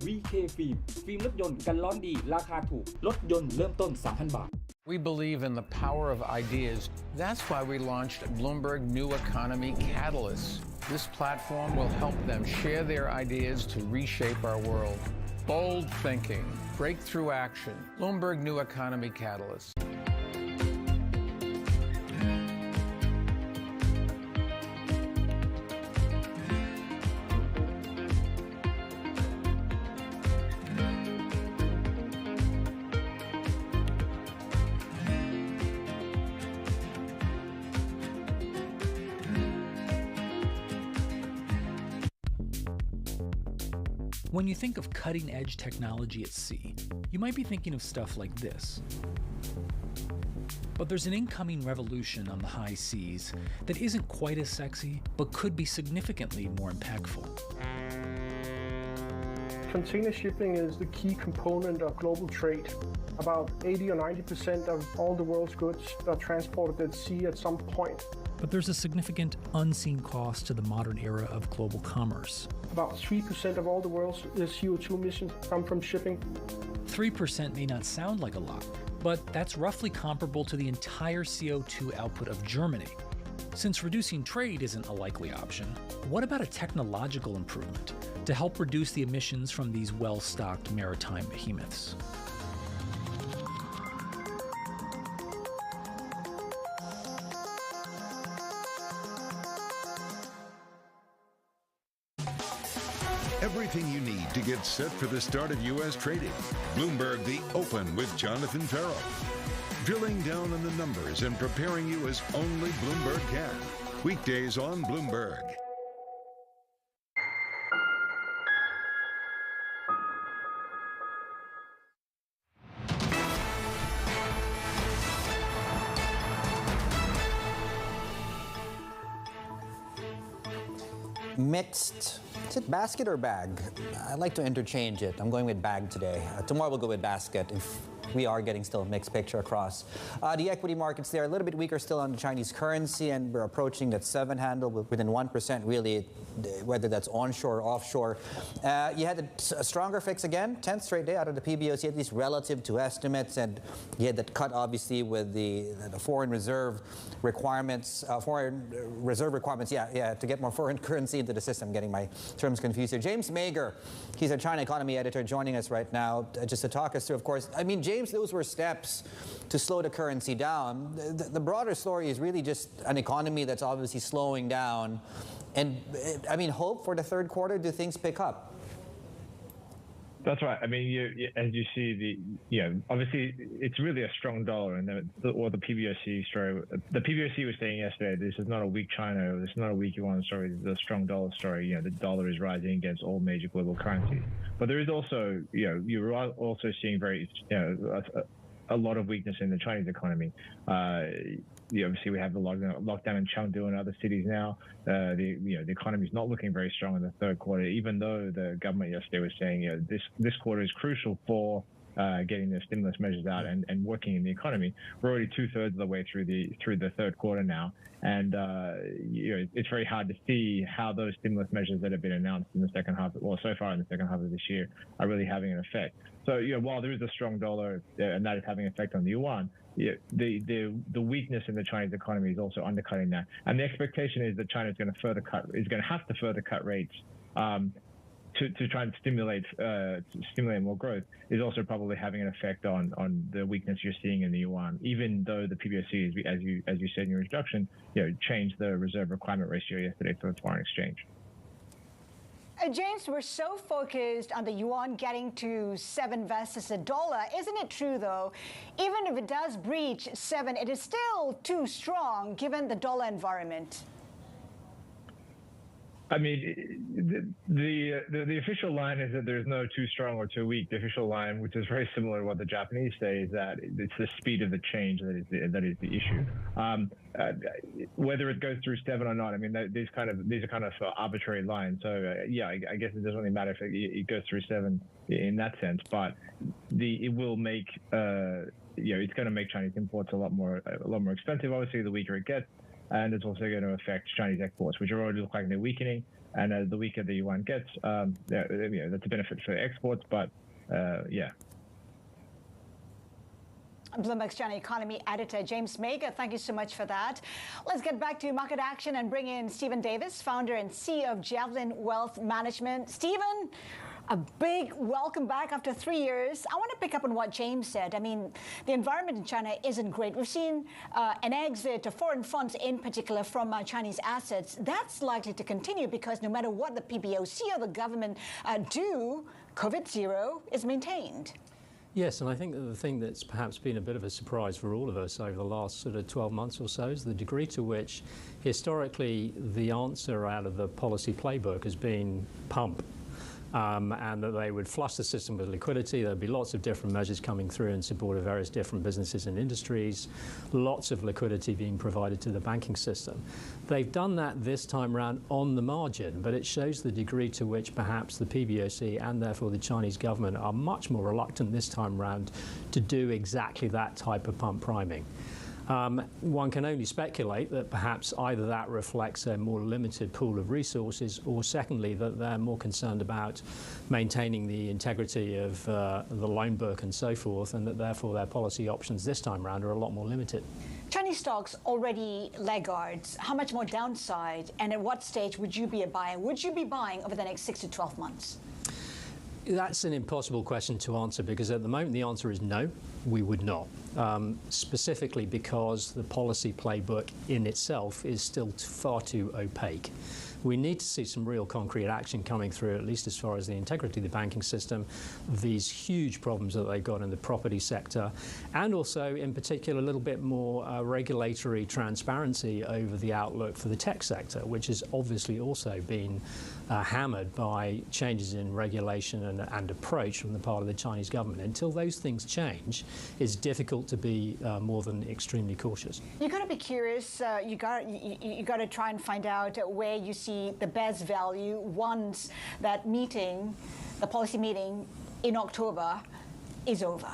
VK ฟิล์มรถยนต์กันร้อนดีราคาถูกรถยนต์เริ่มต้น 3,000 บาท We believe in the power of ideas. That's why we launched Bloomberg New Economy Catalyst. This platform will help them share their ideas to reshape our world. Bold thinking, breakthrough action. Bloomberg New Economy Catalyst. When you think of cutting-edge technology at sea, you might be thinking of stuff like this. But there's an incoming revolution on the high seas that isn't quite as sexy, but could be significantly more impactful. Container shipping is the key component of global trade. About 80 or 90% of all the world's goods are transported at sea at some point. But there's a significant unseen cost to the modern era of global commerce. About 3% of all the world's CO2 emissions come from shipping. 3% may not sound like a lot, but that's roughly comparable to the entire CO2 output of Germany. Since reducing trade isn't a likely option, what about a technological improvement to help reduce the emissions from these well-stocked maritime behemoths? Everything you need to get set for the start of U.S. trading. Bloomberg The Open with Jonathan Farrow. Drilling down on the numbers and preparing you as only Bloomberg can. Weekdays on Bloomberg. Mixed. Is it basket or bag? I like to interchange it. I'm going with bag today. Tomorrow we'll go with basket if we are getting still a mixed picture across. The equity markets there are a little bit weaker still on the Chinese currency, and we're approaching that 7 handle within 1% really, whether that's onshore or offshore. You had a stronger fix again, 10th straight day out of the PBOC, at least relative to estimates, and you had that cut obviously with the foreign reserve requirements, to get more foreign currency into the system. Getting my terms confused here. James Mager, he's a China economy editor, joining us right now just to talk us through, of course. I mean, James, those were steps to slow the currency down. The broader story is really just an economy that's obviously slowing down. And, I mean, hope for the third quarter, do things pick up? That's right. I mean, as you see, obviously it's really a strong dollar, and the PBOC story. The PBOC was saying yesterday, this is not a weak China, this is not a weak yuan story. This is a strong dollar story. The dollar is rising against all major global currencies. But there is also, you're also seeing a lot of weakness in the Chinese economy. Obviously, we have the lockdown in Chengdu and other cities now. The economy is not looking very strong in the third quarter, even though the government yesterday was saying this quarter is crucial for getting the stimulus measures out and working in the economy. We're already 2/3 of the way through the third quarter now, and it's very hard to see how those stimulus measures that have been announced in the second half, or so far in the second half of this year, are really having an effect. So while there is a strong dollar and that is having an effect on the yuan, the weakness in the Chinese economy is also undercutting that, and the expectation is that China is going to have to further cut rates to try and stimulate more growth, is also probably having an effect on the weakness you're seeing in the yuan. Even though the PBOC, as you said in your introduction, changed the reserve requirement ratio yesterday for foreign exchange. James, we're so focused on the yuan getting to 7 versus the dollar. Isn't it true, though, even if it does breach 7, it is still too strong given the dollar environment? I mean, the official line is that there's no too strong or too weak. The official line, which is very similar to what the Japanese say, is that it's the speed of the change that is the issue. Whether it goes through 7 or not, I mean, these are kind of arbitrary lines. So I guess it doesn't really matter if it goes through 7 in that sense. But it will make it's going to make Chinese imports a lot more expensive. Obviously, the weaker it gets. And it's also going to affect Chinese exports, which already look like they're weakening. And the weaker the yuan gets, that's a benefit for exports. But Bloomberg's China economy editor James Mager, thank you so much for that. Let's get back to market action and bring in Stephen Davis, founder and CEO of Javelin Wealth Management. Stephen, a big welcome back after 3 years. I want to pick up on what James said. I mean, the environment in China isn't great. We've seen an exit of foreign funds in particular from Chinese assets. That's likely to continue because no matter what the PBOC or the government do, COVID-0 is maintained. Yes, and I think that the thing that's perhaps been a bit of a surprise for all of us over the last sort of 12 months or so is the degree to which historically the answer out of the policy playbook has been pump. And that they would flush the system with liquidity. There'd be lots of different measures coming through in support of various different businesses and industries, lots of liquidity being provided to the banking system. They've done that this time around on the margin, but it shows the degree to which perhaps the PBOC and therefore the Chinese government are much more reluctant this time around to do exactly that type of pump priming. One can only speculate that perhaps either that reflects a more limited pool of resources, or secondly, that they're more concerned about maintaining the integrity of the loan book and so forth, and that therefore their policy options this time around are a lot more limited. Chinese stocks already laggards. How much more downside, and at what stage would you be a buyer? Would you be buying over the next 6 to 12 months? That's an impossible question to answer because at the moment the answer is no, we would not. Specifically because the policy playbook in itself is still far too opaque. we need to see some real concrete action coming through, at least as far as the integrity of the banking system, these huge problems that they've got in the property sector, and also in particular a little bit more regulatory transparency over the outlook for the tech sector, which has obviously also been hammered by changes in regulation and approach from the part of the Chinese government. Until those things change, it's difficult to be more than extremely cautious. You got to be curious. You got to try and find out where you see the best value once that meeting, the policy meeting in October, is over.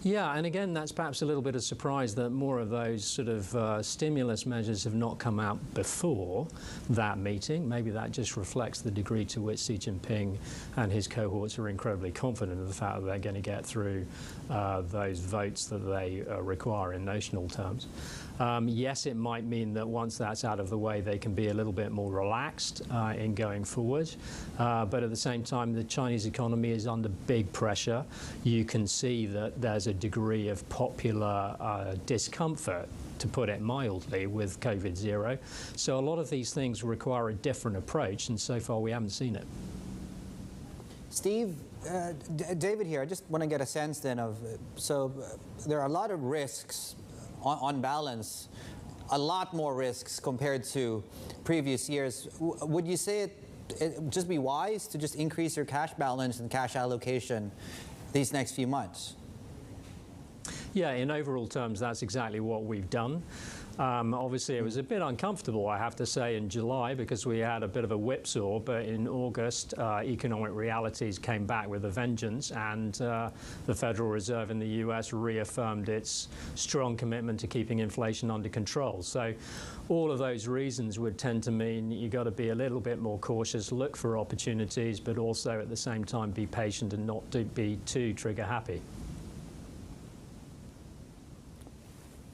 Yeah, and again, that's perhaps a little bit of surprise that more of those sort of stimulus measures have not come out before that meeting. Maybe that just reflects the degree to which Xi Jinping and his cohorts are incredibly confident of the fact that they're going to get through those votes that they require in notional terms. Yes, it might mean that once that's out of the way, they can be a little bit more relaxed in going forward. But at the same time, the Chinese economy is under big pressure. You can see that there's a degree of popular discomfort, to put it mildly, with COVID-0. So a lot of these things require a different approach, and so far we haven't seen it. Steve, David here, I just want to get a sense then of, so there are a lot of risks on balance, a lot more risks compared to previous years. Would you say it would just be wise to just increase your cash balance and cash allocation these next few months? Yeah, in overall terms, that's exactly what we've done. Obviously, it was a bit uncomfortable, I have to say, in July because we had a bit of a whipsaw, but in August, economic realities came back with a vengeance, and the Federal Reserve in the US reaffirmed its strong commitment to keeping inflation under control. So all of those reasons would tend to mean you've got to be a little bit more cautious, look for opportunities, but also at the same time be patient and not be too trigger happy.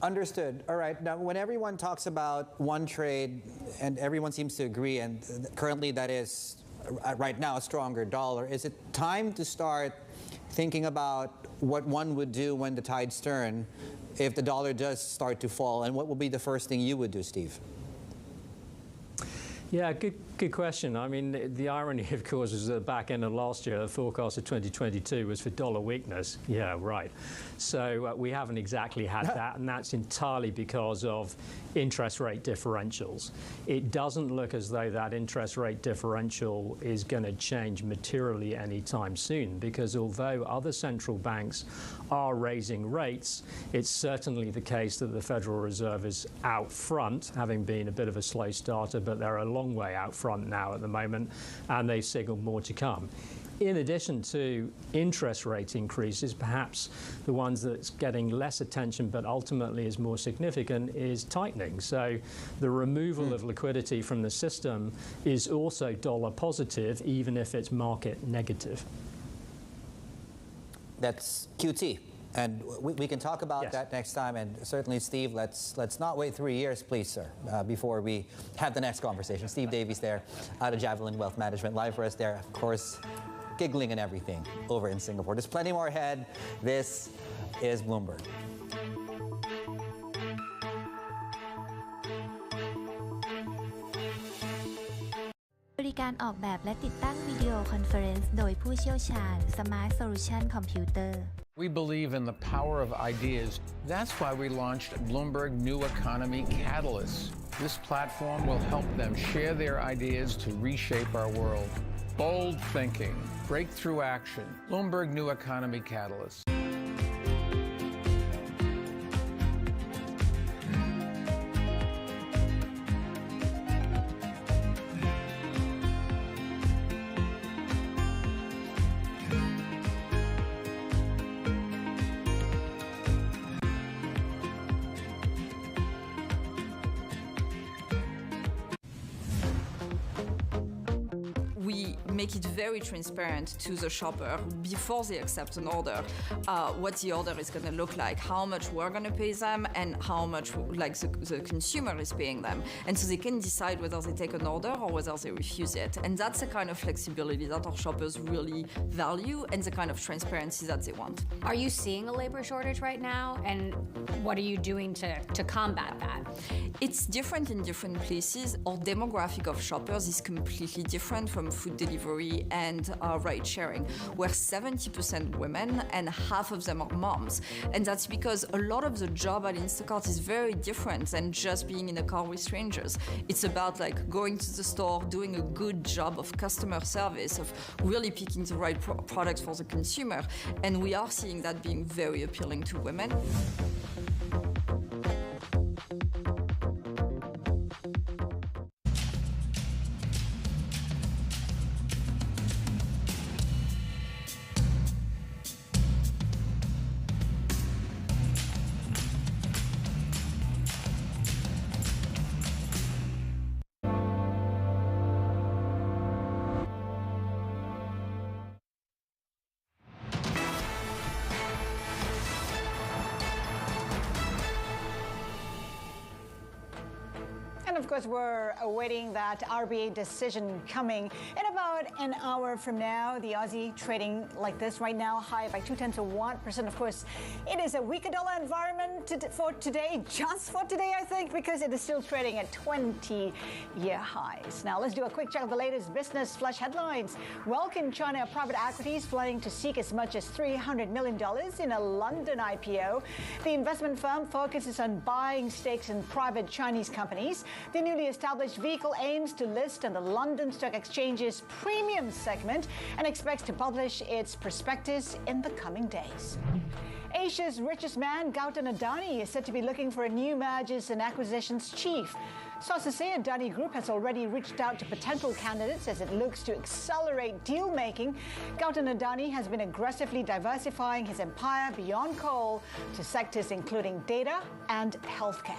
Understood. All right. Now, when everyone talks about one trade, and everyone seems to agree, and currently that is, right now, a stronger dollar, is it time to start thinking about what one would do when the tides turn if the dollar does start to fall? And what will be the first thing you would do, Steve? Yeah, good question. I mean, the irony, of course, is at the back end of last year, the forecast of 2022 was for dollar weakness. Yeah, right. So we haven't exactly had that, and that's entirely because of interest rate differentials. It doesn't look as though that interest rate differential is going to change materially anytime soon, because although other central banks are raising rates, it's certainly the case that the Federal Reserve is out front, having been a bit of a slow starter, but they're a long way out front now at the moment, and they've signaled more to come. In addition to interest rate increases, perhaps the ones that's getting less attention but ultimately is more significant is tightening. So the removal of liquidity from the system is also dollar positive, even if it's market negative. That's QT. And we can talk about that next time. And certainly, Steve, let's not wait 3 years, please, sir, before we have the next conversation. Steve Davies there, out of Javelin Wealth Management, live for us there, of course, giggling and everything over in Singapore. There's plenty more ahead. This is Bloomberg. บริการออกแบบและติดตั้งวิดีโอคอนเฟอเรนซ์โดยผู้เชี่ยวชาญ Smart Solution Computer. We believe in the power of ideas. That's why we launched Bloomberg New Economy Catalyst. This platform will help them share their ideas to reshape our world. Bold thinking, breakthrough action. Bloomberg New Economy Catalyst. We make it very transparent to the shopper before they accept an order, what the order is going to look like, how much we're going to pay them, and how much like the consumer is paying them. And so they can decide whether they take an order or whether they refuse it. And that's the kind of flexibility that our shoppers really value and the kind of transparency that they want. Are you seeing a labor shortage right now? And what are you doing to combat that? It's different in different places. Our demographic of shoppers is completely different from food delivery and ride sharing. We're 70% women and half of them are moms. And that's because a lot of the job at Instacart is very different than just being in a car with strangers. It's about like going to the store, doing a good job of customer service, of really picking the right products for the consumer. And we are seeing that being very appealing to women. And of course, we're awaiting that RBA decision coming in about an hour from now. The Aussie trading like this right now, high by 0.2%. Of course, it is a weaker dollar environment for today, just for today, I think, because it is still trading at 20-year highs. Now, let's do a quick check of the latest business flash headlines. Welcome China private equities planning to seek as much as $300 million in a London IPO. The investment firm focuses on buying stakes in private Chinese companies. The newly established vehicle aims to list on the London Stock Exchange's premium segment and expects to publish its prospectus in the coming days. Asia's richest man, Gautam Adani, is said to be looking for a new mergers and acquisitions chief. Sources say Adani Group has already reached out to potential candidates as it looks to accelerate deal-making. Gautam Adani has been aggressively diversifying his empire beyond coal to sectors including data and healthcare.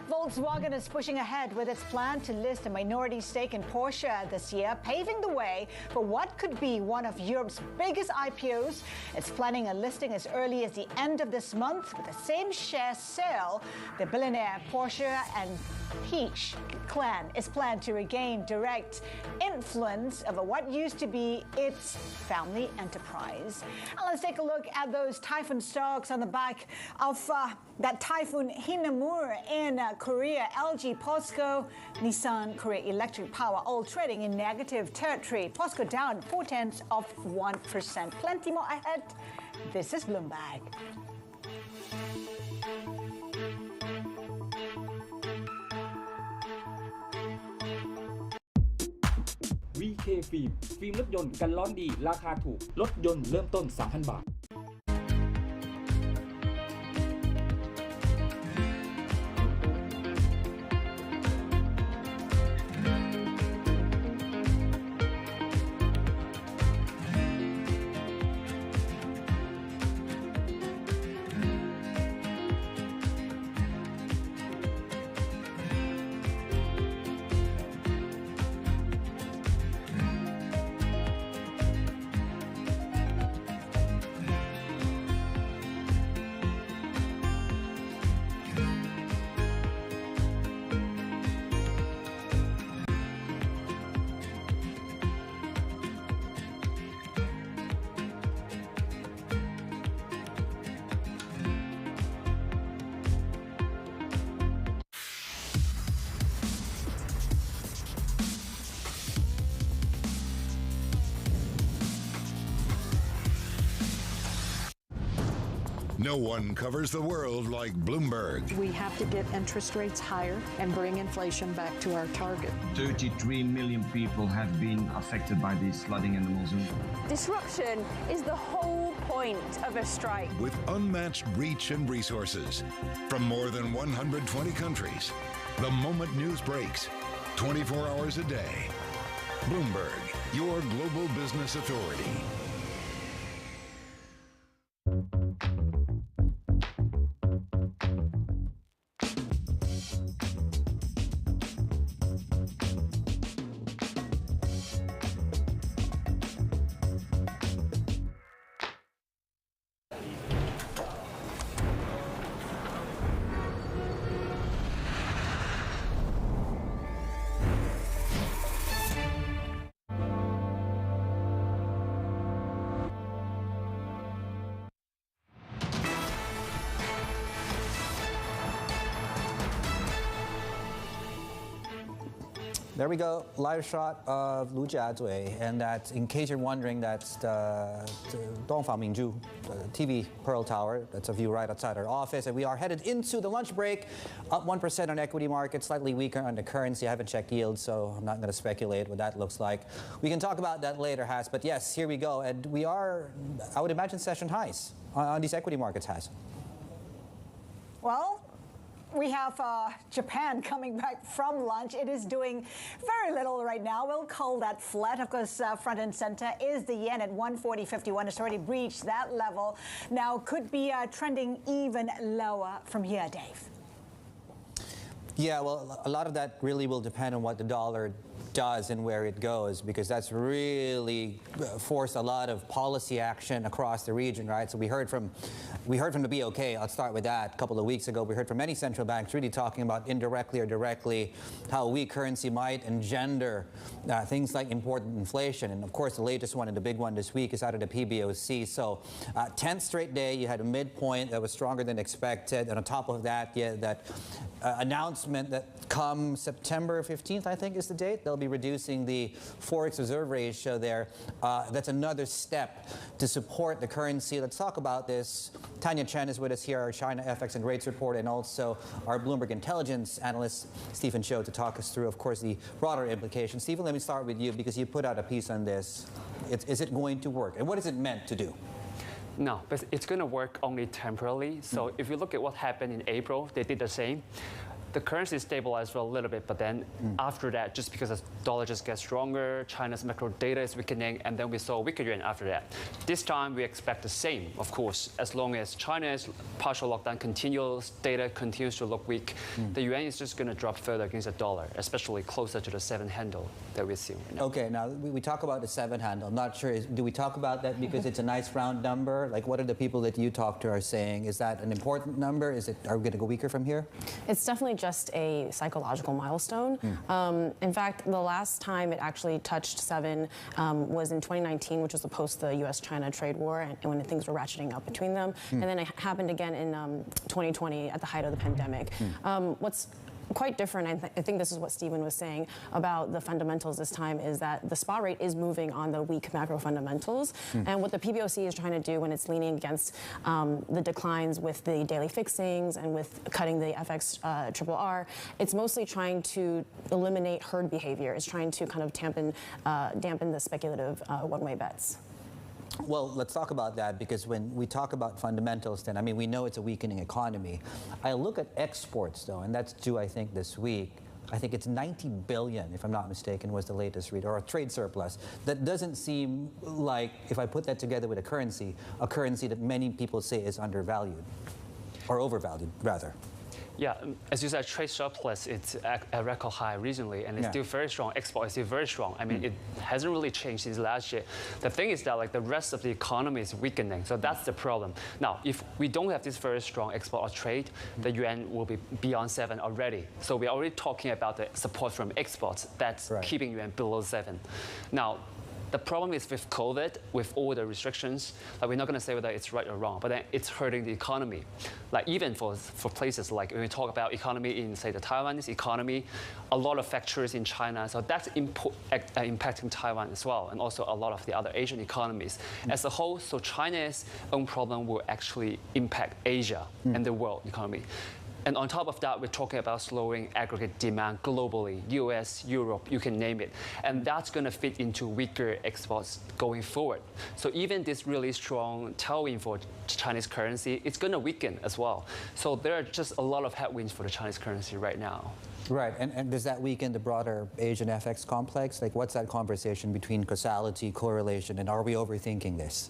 Volkswagen is pushing ahead with its plan to list a minority stake in Porsche this year, paving the way for what could be one of Europe's biggest IPOs. It's planning a listing as early as the end of this month. With the same share sale, the billionaire Porsche and Peach clan is planned to regain direct influence over what used to be its family enterprise. And let's take a look at those typhoon stocks on the back of that typhoon Hinamur in Korea. LG, POSCO, Nissan, Korea Electric Power all trading in negative territory. POSCO down 0.4%. Plenty more ahead. This is Bloomberg. VK ฟิล์มรถยนต์กันร้อนดีราคาถูกรถยนต์เริ่มต้น 3,000 บาทNo one covers the world like Bloomberg. We have to get interest rates higher and bring inflation back to our target. 33 million people have been affected by this flooding in the monsoon. Disruption is the whole point of a strike. With unmatched reach and resources from more than 120 countries, the moment news breaks, 24 hours a day. Bloomberg, your global business authority. There we go, live shot of Lu Jiazui, and that's, in case you're wondering, that's the Dongfang Mingzhu, the TV Pearl Tower. That's a view right outside our office, and we are headed into the lunch break. Up 1% on equity markets, slightly weaker on the currency. I haven't checked yields, so I'm not going to speculate what that looks like. We can talk about that later, Has, but yes, here we go, and we are, I would imagine, session highs on these equity markets, Has. Well, we have Japan coming back from lunch. It is doing very little right now. We'll call that flat. Of course, front and center is the yen at 140.51. It's already breached that level. Now could be trending even lower from here, Dave. Yeah, well, a lot of that really will depend on what the dollar does and where it goes, because that's really forced a lot of policy action across the region, right? So we heard from the BOK. I'll start with that. A couple of weeks ago, we heard from many central banks really talking about indirectly or directly how a weak currency might engender things like important inflation. And of course, the latest one and the big one this week is out of the PBOC. So 10th straight day, you had a midpoint that was stronger than expected. And on top of that, yeah, that announcement that come September 15th, I think is the date, they'll be reducing the Forex reserve ratio there. That's another step to support the currency. Let's talk about this. Tanya Chen is with us here, our China FX and rates report, and also our Bloomberg intelligence analyst, Stephen Cho, to talk us through, of course, the broader implications. Stephen, let me start with you because you put out a piece on this. Is it going to work? And what is it meant to do? No, but it's going to work only temporarily. So if you look at what happened in April, they did the same. The currency stabilized for a little bit, but then after that, just because the dollar just gets stronger, China's macro data is weakening, and then we saw a weaker yuan after that. This time, we expect the same, of course. As long as China's partial lockdown continues, data continues to look weak, the yuan is just going to drop further against the dollar, especially closer to the 7 handle that we're seeing right now. Okay, now we talk about the 7 handle. I'm not sure, do we talk about that because it's a nice round number? Like, what are the people that you talk to are saying? Is that an important number? Are we going to go weaker from here? It's definitely just a psychological milestone. In fact, the last time it actually touched 7 was in 2019, which was post the U.S.-China trade war, and when things were ratcheting up between them. And then it happened again in 2020 at the height of the pandemic. What's quite different, I think this is what Stephen was saying about the fundamentals this time, is that the spot rate is moving on the weak macro fundamentals. And what the PBOC is trying to do when it's leaning against the declines with the daily fixings and with cutting the FX RRR, it's mostly trying to eliminate herd behavior. It's trying to kind of dampen the speculative one-way bets. Well, let's talk about that, because when we talk about fundamentals, then, I mean, we know it's a weakening economy. I look at exports, though, and that's due, I think, this week. I think it's 90 billion, if I'm not mistaken, was the latest read, or a trade surplus. That doesn't seem like, if I put that together with a currency that many people say is undervalued, or overvalued, rather. Yeah, as you said, trade surplus, it's at a record high recently, and it's still very strong. Export is still very strong. I mean, it hasn't really changed since last year. The thing is that, like, the rest of the economy is weakening, so that's the problem. Now, if we don't have this very strong export or trade, the yuan will be beyond 7 already. So we're already talking about the support from exports that's keeping yuan below 7. Now, the problem is with COVID, with all the restrictions, like, we're not going to say whether it's right or wrong, but then it's hurting the economy. Like, even for places like, when we talk about economy in, say, the Taiwanese economy, a lot of factories in China, so that's impacting Taiwan as well, and also a lot of the other Asian economies. As a whole, so China's own problem will actually impact Asia and the world economy. And on top of that, we're talking about slowing aggregate demand globally, US, Europe, you can name it. And that's going to fit into weaker exports going forward. So even this really strong tailwind for Chinese currency, it's going to weaken as well. So there are just a lot of headwinds for the Chinese currency right now. Right, and does that weaken the broader Asian FX complex? Like, what's that conversation between causality, correlation, and are we overthinking this?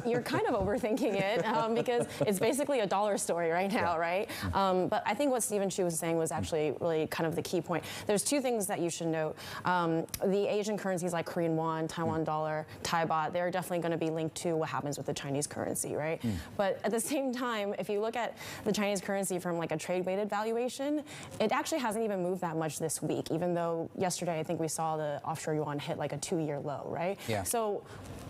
You're kind of overthinking it because it's basically a dollar story right now, right? But I think what Stephen Chu was saying was actually really kind of the key point. There's two things that you should note. The Asian currencies like Korean won, Taiwan dollar, Thai baht, they're definitely going to be linked to what happens with the Chinese currency, right? But at the same time, if you look at the Chinese currency from like a trade-weighted valuation, it actually hasn't even moved that much this week, even though yesterday I think we saw the offshore yuan hit like a 2-year low, right? Yeah. So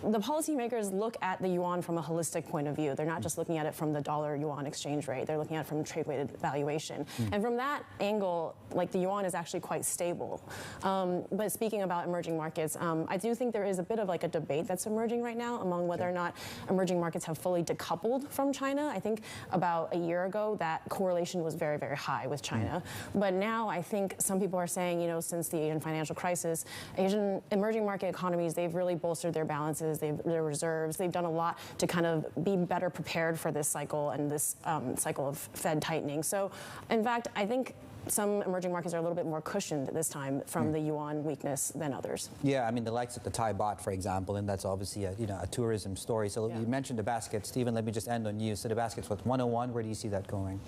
the policymakers look at the yuan from a holistic point of view. They're not just looking at it from the dollar-yuan exchange rate. They're looking at it from trade-weighted valuation. And from that angle, like the yuan is actually quite stable. But speaking about emerging markets, I do think there is a bit of like a debate that's emerging right now among whether or not emerging markets have fully decoupled from China. I think about a year ago that correlation was very, very high with China. But now I think some people are saying, since the Asian financial crisis, Asian emerging market economies, they've really bolstered their balances, their reserves. They've done a lot to kind of be better prepared for this cycle and this cycle of Fed tightening. So, in fact, I think some emerging markets are a little bit more cushioned this time from the yuan weakness than others. Yeah, I mean, the likes of the Thai baht, for example, and that's obviously a tourism story. So you mentioned the basket. Stephen, let me just end on you. So the basket's what, 101? Where do you see that going?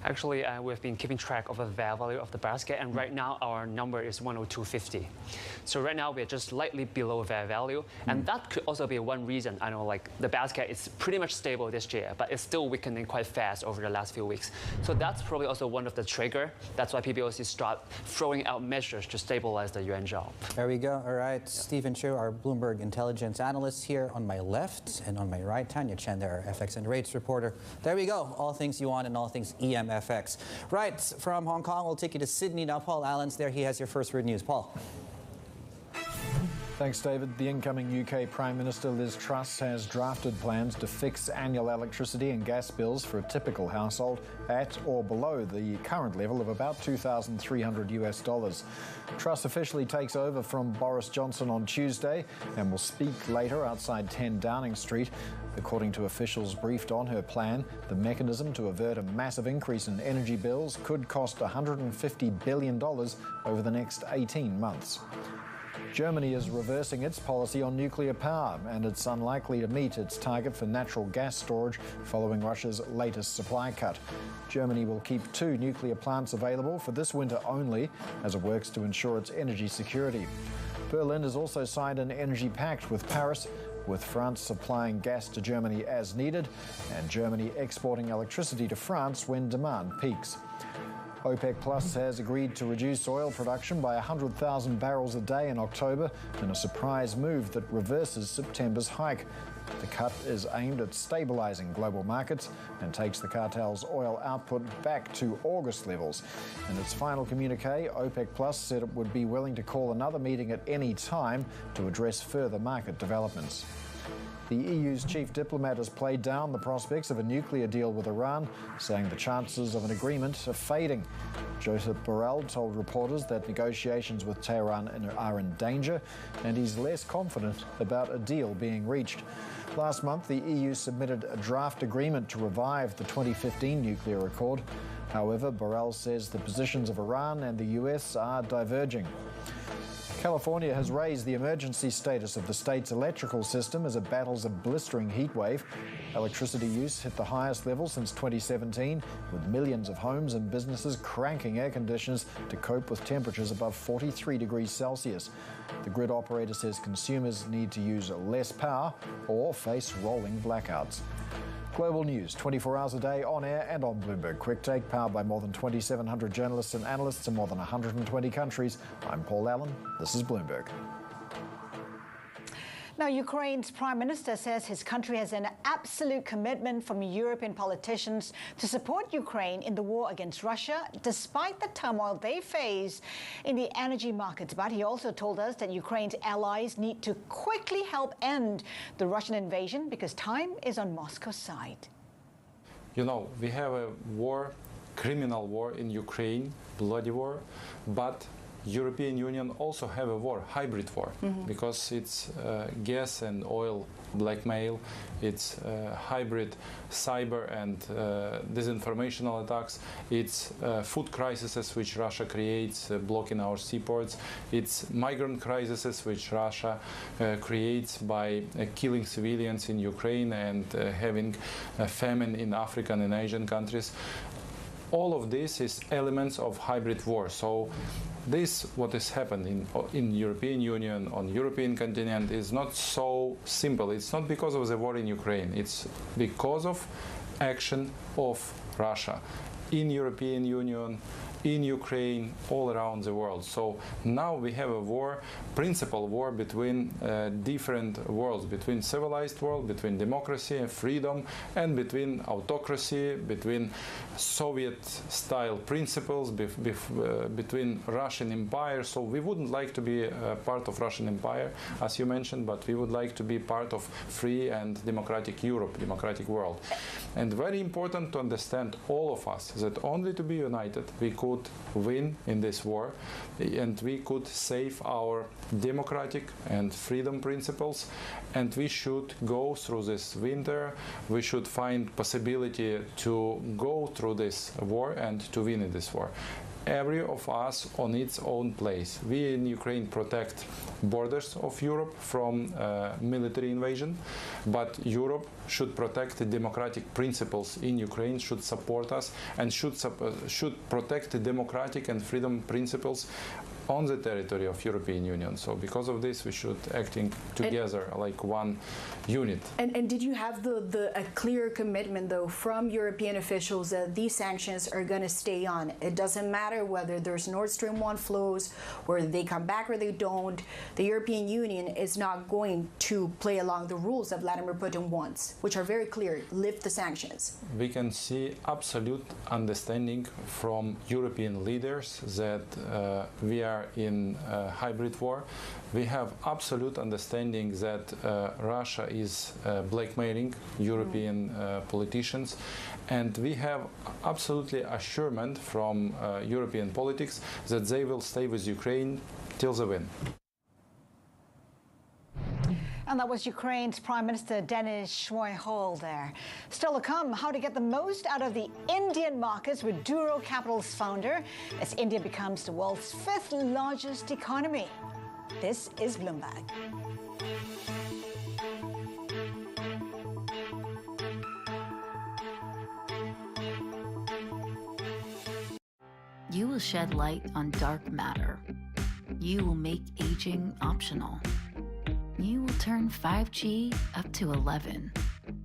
Actually, we've been keeping track of the value of the basket, and right now our number is 102.50. So right now we're just slightly below fair value, and that could also be one reason. I know, like, the basket is pretty much stable this year, but it's still weakening quite fast over the last few weeks. So that's probably also one of the trigger. That's why PBOC start throwing out measures to stabilize the yuan job. There we go. All right. Stephen Chu, our Bloomberg intelligence analyst here on my left, and on my right, Tanya Chen, our FX and rates reporter. There we go. All things yuan and all things EMFX. Right. From Hong Kong, we'll take you to Sydney now. Paul Allen's there. He has your first word news. Paul. Thanks, David. The incoming UK Prime Minister Liz Truss has drafted plans to fix annual electricity and gas bills for a typical household at or below the current level of about $2,300. Truss officially takes over from Boris Johnson on Tuesday and will speak later outside 10 Downing Street. According to officials briefed on her plan, the mechanism to avert a massive increase in energy bills could cost $150 billion over the next 18 months. Germany is reversing its policy on nuclear power, and it's unlikely to meet its target for natural gas storage following Russia's latest supply cut. Germany will keep 2 nuclear plants available for this winter only as it works to ensure its energy security. Berlin has also signed an energy pact with Paris, with France supplying gas to Germany as needed and Germany exporting electricity to France when demand peaks. OPEC Plus has agreed to reduce oil production by 100,000 barrels a day in October in a surprise move that reverses September's hike. The cut is aimed at stabilizing global markets and takes the cartel's oil output back to August levels. In its final communique, OPEC Plus said it would be willing to call another meeting at any time to address further market developments. The EU's chief diplomat has played down the prospects of a nuclear deal with Iran, saying the chances of an agreement are fading. Josep Borrell told reporters that negotiations with Tehran are in danger, and he's less confident about a deal being reached. Last month, the EU submitted a draft agreement to revive the 2015 nuclear accord. However, Borrell says the positions of Iran and the US are diverging. California has raised the emergency status of the state's electrical system as it battles a blistering heat wave. Electricity use hit the highest level since 2017, with millions of homes and businesses cranking air conditioners to cope with temperatures above 43 degrees Celsius. The grid operator says consumers need to use less power or face rolling blackouts. Global news, 24 hours a day on air and on Bloomberg Quick Take, powered by more than 2,700 journalists and analysts in more than 120 countries. I'm Paul Allen. This is Bloomberg. Now, Ukraine's prime minister says his country has an absolute commitment from European politicians to support Ukraine in the war against Russia, despite the turmoil they face in the energy markets. But he also told us that Ukraine's allies need to quickly help end the Russian invasion because time is on Moscow's side. You know, we have a war, criminal war in Ukraine, bloody war, but European Union also have a war, hybrid war, because it's gas and oil blackmail, it's hybrid cyber and disinformational attacks, it's food crises which Russia creates, blocking our seaports, it's migrant crises which Russia creates by killing civilians in Ukraine and having a famine in African and Asian countries. All of this is elements of hybrid war. So this, what is happening in European Union, on European continent, is not so simple. It's not because of the war in Ukraine. It's because of action of Russia. in European Union, in Ukraine, all around the world. So now we have a war, principal war between different worlds, between civilized world, between democracy and freedom, and between autocracy, between Soviet-style principles, between Russian Empire. So we wouldn't like to be part of Russian Empire, as you mentioned, but we would like to be part of free and democratic Europe, democratic world. And very important to understand, all of us, that only to be united we could win in this war, and we could save our democratic and freedom principles, and we should go through this winter. We should find possibility to go through this war and to win in this war. Every of us on its own place. We in Ukraine protect borders of Europe from military invasion, but Europe should protect the democratic principles in Ukraine, should support us, and should protect the democratic and freedom principles on the territory of European Union. So because of this, we should acting together like one unit. And did you have a clear commitment, though, from European officials that these sanctions are going to stay on? It doesn't matter whether there's Nord Stream 1 flows, whether they come back or they don't. The European Union is not going to play along the rules that Vladimir Putin wants, which are very clear: lift the sanctions. We can see absolute understanding from European leaders that we are in a hybrid war. We have absolute understanding that Russia is blackmailing European politicians, and we have absolutely assurance from European politics that they will stay with Ukraine till the win. And that was Ukraine's Prime Minister Denis Shmyhal there. Still to come, how to get the most out of the Indian markets with Duro Capital's founder as India becomes the world's 5th largest economy. This is Bloomberg. You will shed light on dark matter. You will make aging optional. You will turn 5G up to 11.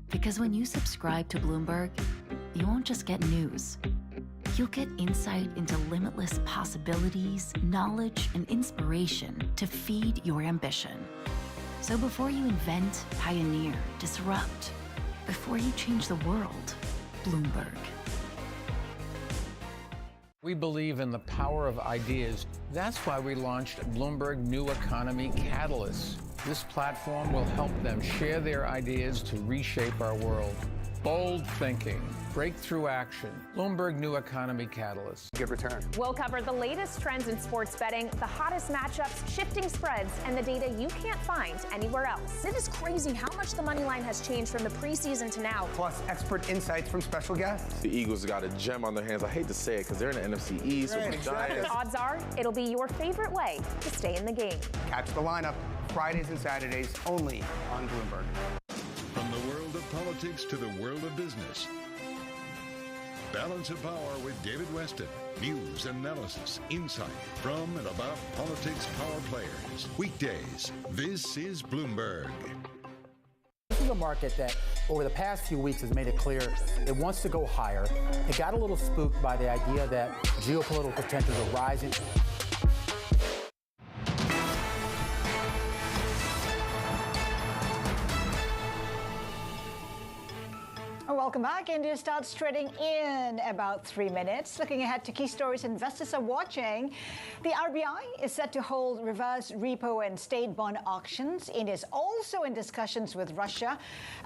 Because when you subscribe to Bloomberg, you won't just get news. You'll get insight into limitless possibilities, knowledge, and inspiration to feed your ambition. So before you invent, pioneer, disrupt, before you change the world, Bloomberg. We believe in the power of ideas. That's why we launched Bloomberg New Economy Catalyst. This platform will help them share their ideas to reshape our world. Bold thinking, breakthrough action. Bloomberg New Economy Catalyst. Good return. We'll cover the latest trends in sports betting, the hottest matchups, shifting spreads, and the data you can't find anywhere else. It is crazy how much the money line has changed from the preseason to now. Plus expert insights from special guests. The Eagles got a gem on their hands. I hate to say it because they're in the NFC East with the Giants. Odds are it'll be your favorite way to stay in the game. Catch the lineup Fridays and Saturdays only on Bloomberg. From the world of politics to the world of business. Balance of Power with David Weston. News, analysis, insight from and about politics power players. Weekdays. This is Bloomberg. This is a market that over the past few weeks has made it clear it wants to go higher. It got a little spooked by the idea that geopolitical tensions are rising. Welcome back. India starts trading in about 3 minutes. Looking ahead to key stories investors are watching. The RBI is set to hold reverse repo and state bond auctions. India is also in discussions with Russia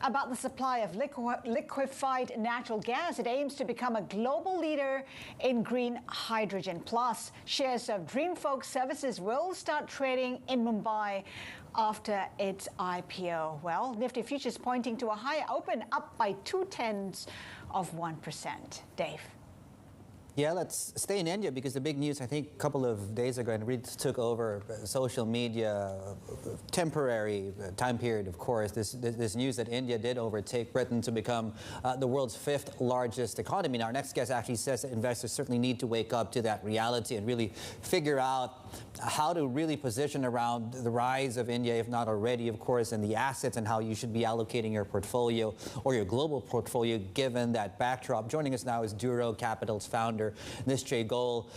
about the supply of liquefied natural gas. It aims to become a global leader in green hydrogen. Plus, shares of Dreamfolk Services will start trading in Mumbai after its IPO. Well, Nifty futures pointing to a higher open, up by 0.2%. Dave. Yeah, let's stay in India because the big news, I think, a couple of days ago, and really took over social media, temporary time period, of course, this news that India did overtake Britain to become the world's 5th largest economy. Now, our next guest actually says that investors certainly need to wake up to that reality and really figure out how to really position around the rise of India, if not already, of course, and the assets and how you should be allocating your portfolio or your global portfolio given that backdrop. Joining us now is Duro Capital's founder, Nischay Goel.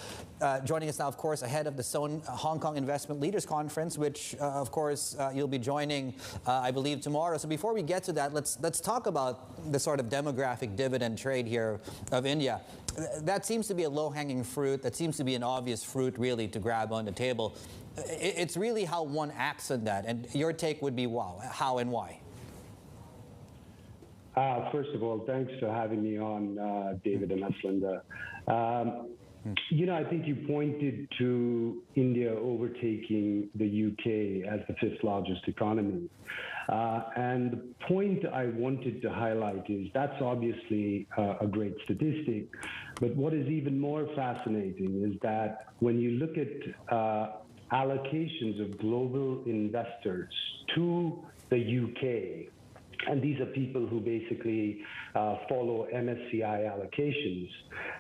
Joining us now, of course, ahead of the SOAN Hong Kong Investment Leaders Conference, which, of course, you'll be joining, I believe, tomorrow. So before we get to that, let's talk about the sort of demographic dividend trade here of India. That seems to be a low-hanging fruit. That seems to be an obvious fruit, really, to grab on the table. It's really how one acts on that. And your take would be, wow, how and why? First of all, thanks for having me on, David and Aslinda. You know, I think you pointed to India overtaking the UK as the 5th largest economy. And the point I wanted to highlight is that's obviously a great statistic. But what is even more fascinating is that when you look at allocations of global investors to the UK, and these are people who basically follow MSCI allocations,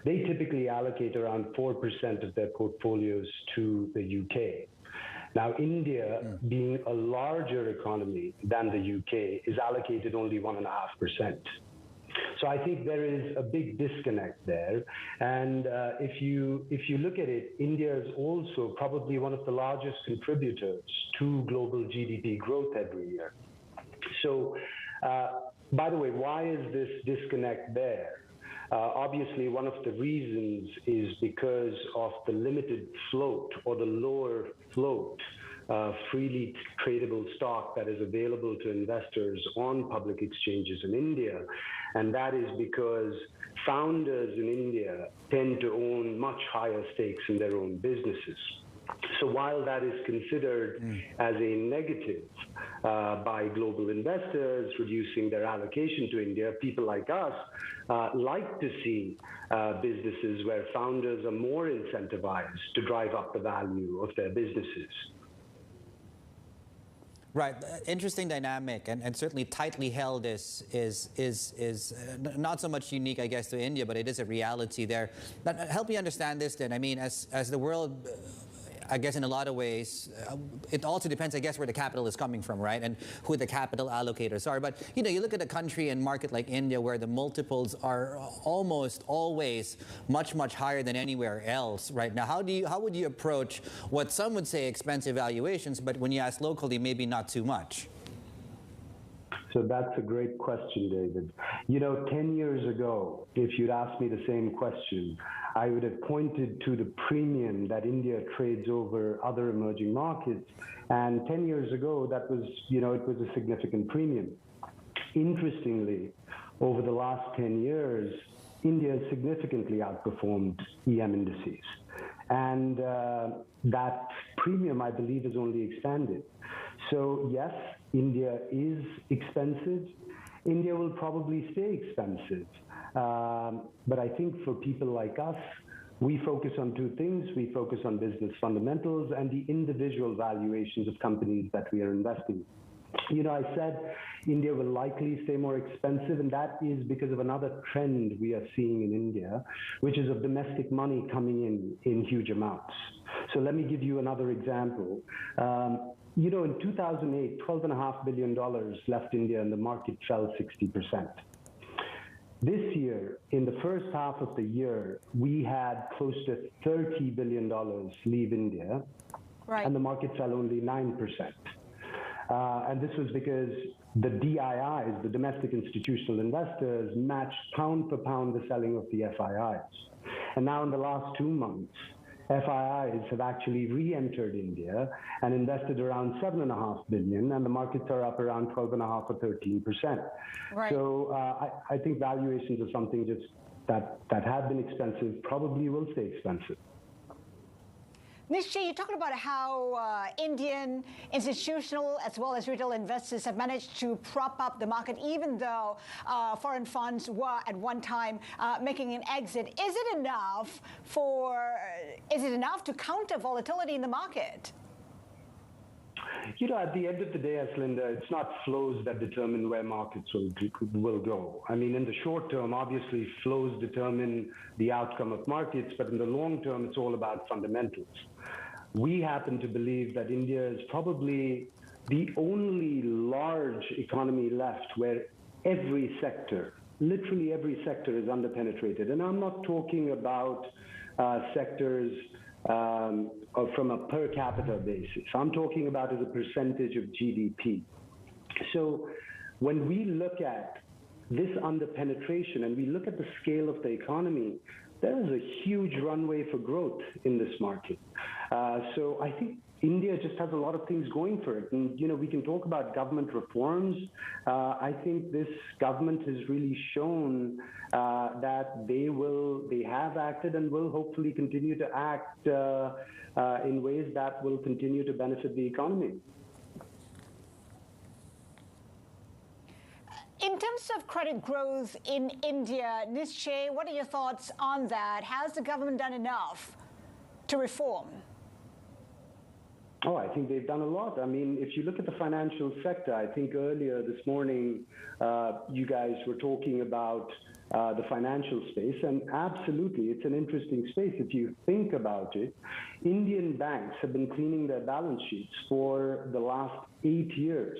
they typically allocate around 4% of their portfolios to the UK. Now, India, being a larger economy than the UK, is allocated only 1.5%. So I think there is a big disconnect there. And if you look at it, India is also probably one of the largest contributors to global GDP growth every year. So, by the way, why is this disconnect there? Obviously, one of the reasons is because of the limited float or the lower float, freely tradable stock that is available to investors on public exchanges in India. And that is because founders in India tend to own much higher stakes in their own businesses. So while that is considered as a negative by global investors, reducing their allocation to India, people like us like to see businesses where founders are more incentivized to drive up the value of their businesses. Right, interesting dynamic, and certainly tightly held is not so much unique, I guess, to India, but it is a reality there. Now, help me understand this then. I mean, as the world, I guess in a lot of ways, it also depends, I guess, where the capital is coming from, right? And who the capital allocators are. But, you know, you look at a country and market like India where the multiples are almost always much, much higher than anywhere else right now. How would you approach what some would say expensive valuations, but when you ask locally, maybe not too much? So that's a great question, David. You know, 10 years ago, if you'd asked me the same question, I would have pointed to the premium that India trades over other emerging markets. And 10 years ago, that was, you know, it was a significant premium. Interestingly, over the last 10 years, India has significantly outperformed EM indices. And that premium, I believe, has only expanded. So yes, India is expensive. India will probably stay expensive. But I think for people like us, we focus on two things. We focus on business fundamentals and the individual valuations of companies that we are investing in. You know, I said India will likely stay more expensive, and that is because of another trend we are seeing in India, which is of domestic money coming in huge amounts. So let me give you another example. You know, in 2008, $12.5 billion left India and the market fell 60%. This year, in the first half of the year, we had close to $30 billion leave India, and the market fell only 9%. And this was because the DIIs, the domestic institutional investors, matched pound for pound the selling of the FIIs. And now in the last 2 months, FIIs have actually re-entered India and invested around $7.5 billion, and the markets are up around 12.5 or 13%. Right. So I think valuations are something just that have been expensive, probably will stay expensive. Nishi, you talked about how Indian institutional as well as retail investors have managed to prop up the market, even though foreign funds were at one time making an exit. Is it enough to counter volatility in the market? You know, at the end of the day, Aslinda, it's not flows that determine where markets will go. I mean, in the short term, obviously, flows determine the outcome of markets, but in the long term, it's all about fundamentals. We happen to believe that India is probably the only large economy left where every sector, literally every sector, is underpenetrated. And I'm not talking about sectors from a per capita basis. I'm talking about as a percentage of GDP. So when we look at this underpenetration and we look at the scale of the economy, there is a huge runway for growth in this market. So I think India just has a lot of things going for it. And, you know, we can talk about government reforms. I think this government has really shown that they have acted and will hopefully continue to act in ways that will continue to benefit the economy. In terms of credit growth in India, Nischay, what are your thoughts on that? Has the government done enough to reform? Oh, I think they've done a lot. I mean, if you look at the financial sector, I think earlier this morning, you guys were talking about the financial space, and absolutely, it's an interesting space. If you think about it, Indian banks have been cleaning their balance sheets for the last 8 years.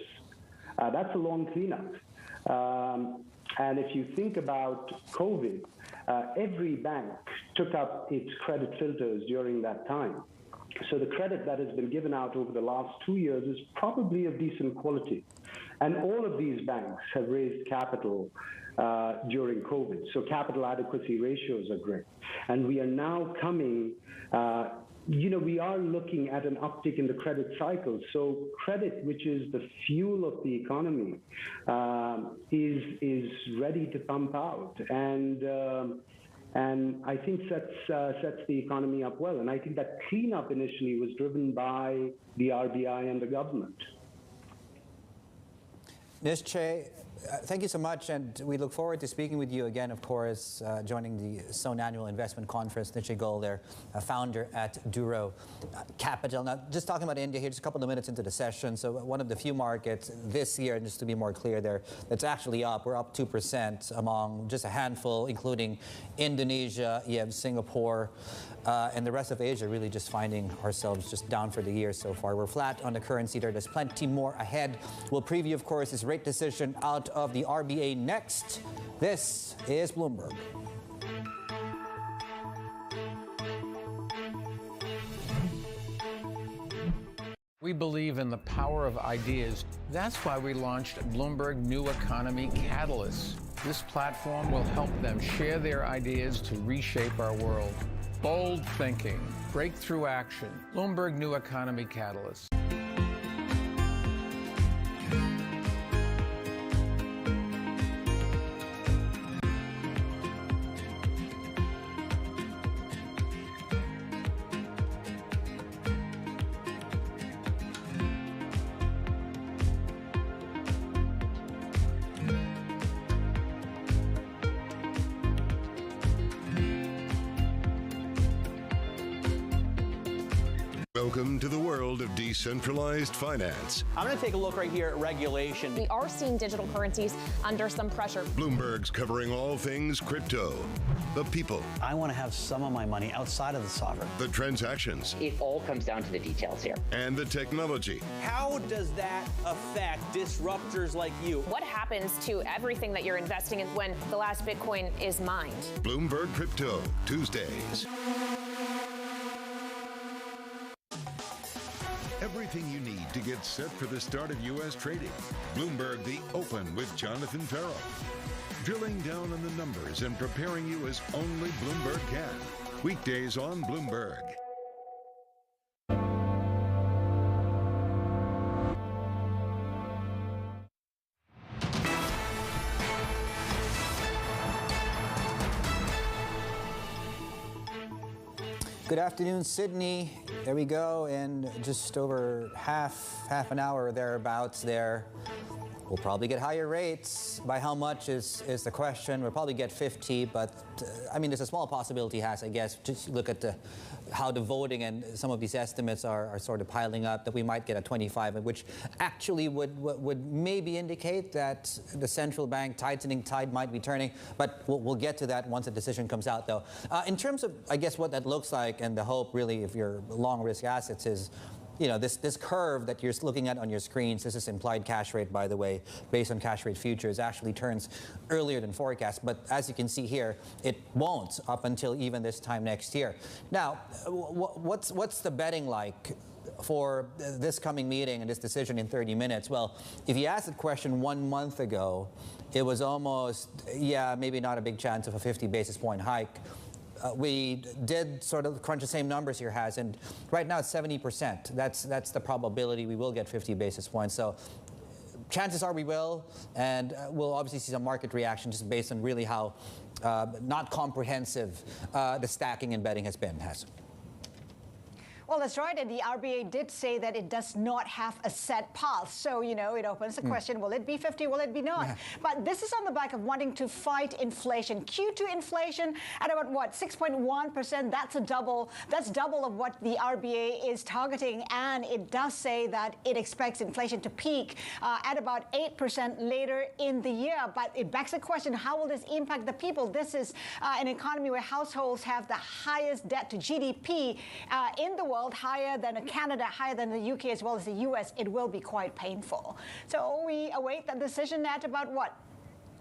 That's a long cleanup. And if you think about COVID, every bank took up its credit filters during that time. So the credit that has been given out over the last 2 years is probably of decent quality. And all of these banks have raised capital during COVID. So capital adequacy ratios are great. And we are now coming, you know, we are looking at an uptick in the credit cycle. So credit, which is the fuel of the economy, is ready to pump out. And I think sets the economy up well. And I think that cleanup initially was driven by the RBI and the government. Nischay, thank you so much, and we look forward to speaking with you again, of course, joining the SOAN Annual Investment Conference. Nischay Goel there, founder at Duro Capital. Now, just talking about India here, just a couple of minutes into the session. So one of the few markets this year, and just to be more clear there, that's actually up. We're up 2% among just a handful, including Indonesia, you have Singapore, and the rest of Asia really just finding ourselves just down for the year so far. We're flat on the currency there. There's plenty more ahead. We'll preview, of course, this rate decision out of the RBA next. This is Bloomberg. We believe in the power of ideas. That's why we launched Bloomberg New Economy Catalyst. This platform will help them share their ideas to reshape our world. Bold thinking, breakthrough action. Bloomberg New Economy Catalyst. Welcome to the world of decentralized finance. I'm going to take a look right here at regulation. We are seeing digital currencies under some pressure. Bloomberg's covering all things crypto. The people. I want to have some of my money outside of the sovereign. The transactions. It all comes down to the details here. And the technology. How does that affect disruptors like you? What happens to everything that you're investing in when the last Bitcoin is mined? Bloomberg Crypto, Tuesdays. Everything you need to get set for the start of U.S. trading. Bloomberg The Open with Jonathan Farrell. Drilling down on the numbers and preparing you as only Bloomberg can. Weekdays on Bloomberg. Good afternoon, Sydney. There we go. In just over half an hour thereabouts there. We'll probably get higher rates. By how much is the question. We'll probably get 50, but I mean, there's a small possibility, I guess. Just look at how the voting and some of these estimates are sort of piling up, that we might get a 25, which actually would maybe indicate that the central bank tightening tide might be turning. But we'll get to that once the decision comes out, though. In terms of, I guess, what that looks like, and the hope, really, if you're long risk assets, is this curve that you're looking at on your screens, this is implied cash rate, by the way, based on cash rate futures, actually turns earlier than forecast. But as you can see here, it won't up until even this time next year. Now, what's the betting like for this coming meeting and this decision in 30 minutes? Well, if you asked that question 1 month ago, it was almost, maybe not a big chance of a 50 basis point hike. We did sort of crunch the same numbers here, and right now it's 70%. That's the probability we will get 50 basis points. So chances are we will, and we'll obviously see some market reaction just based on really how not comprehensive the stacking and betting has been. Well, that's right, and the RBA did say that it does not have a set path. So, it opens the question, will it be 50, will it be not? Yeah. But this is on the back of wanting to fight inflation. Q2 inflation at about, 6.1%? That's double of what the RBA is targeting, and it does say that it expects inflation to peak at about 8% later in the year. But it begs the question, how will this impact the people? This is an economy where households have the highest debt to GDP in the world, higher than Canada, higher than the UK, as well as the US. It will be quite painful. So we await that decision at about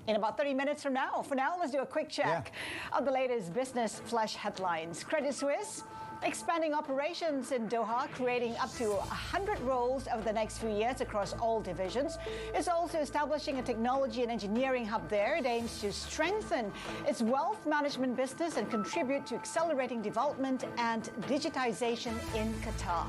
in about 30 minutes from now. For now, let's do a quick check of the latest business flash headlines. Credit Suisse expanding operations in Doha, creating up to 100 roles over the next few years across all divisions. It's also establishing a technology and engineering hub there. It aims to strengthen its wealth management business and contribute to accelerating development and digitization in Qatar.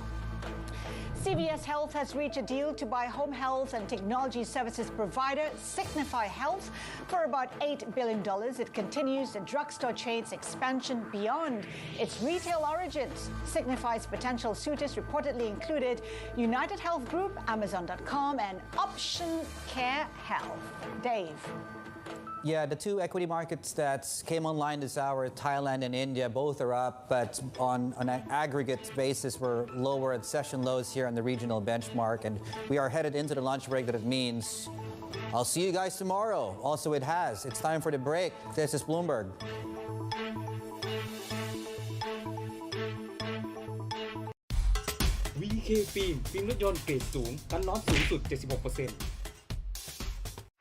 CVS Health has reached a deal to buy home health and technology services provider Signify Health for about $8 billion. It continues the drugstore chain's expansion beyond its retail origins. Signify's potential suitors reportedly included United Health Group, Amazon.com, and Option Care Health. Dave. Yeah, the two equity markets that came online this hour, Thailand and India, both are up, but on an aggregate basis, we're lower at session lows here on the regional benchmark, and we are headed into the lunch break. That it means I'll see you guys tomorrow. Also, it's time for the break. This is Bloomberg. VK ฟิล์มรถยนต์เกรดสูงกันน็อตสูงสุด 76%.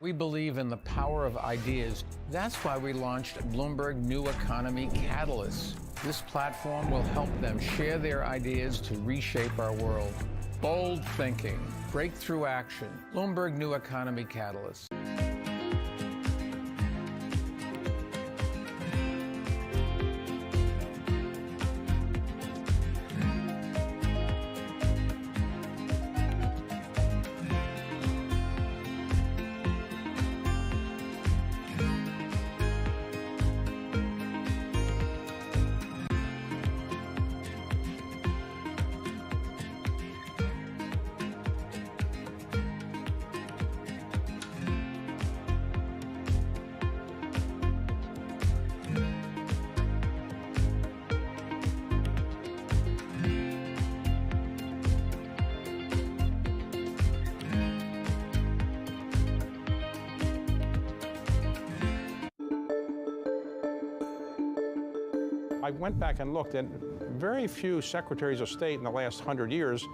We believe in the power of ideas. That's why we launched Bloomberg New Economy Catalyst. This platform will help them share their ideas to reshape our world. Bold thinking, breakthrough action. Bloomberg New Economy Catalyst. I went back and looked, and very few secretaries of state in the last 100 years,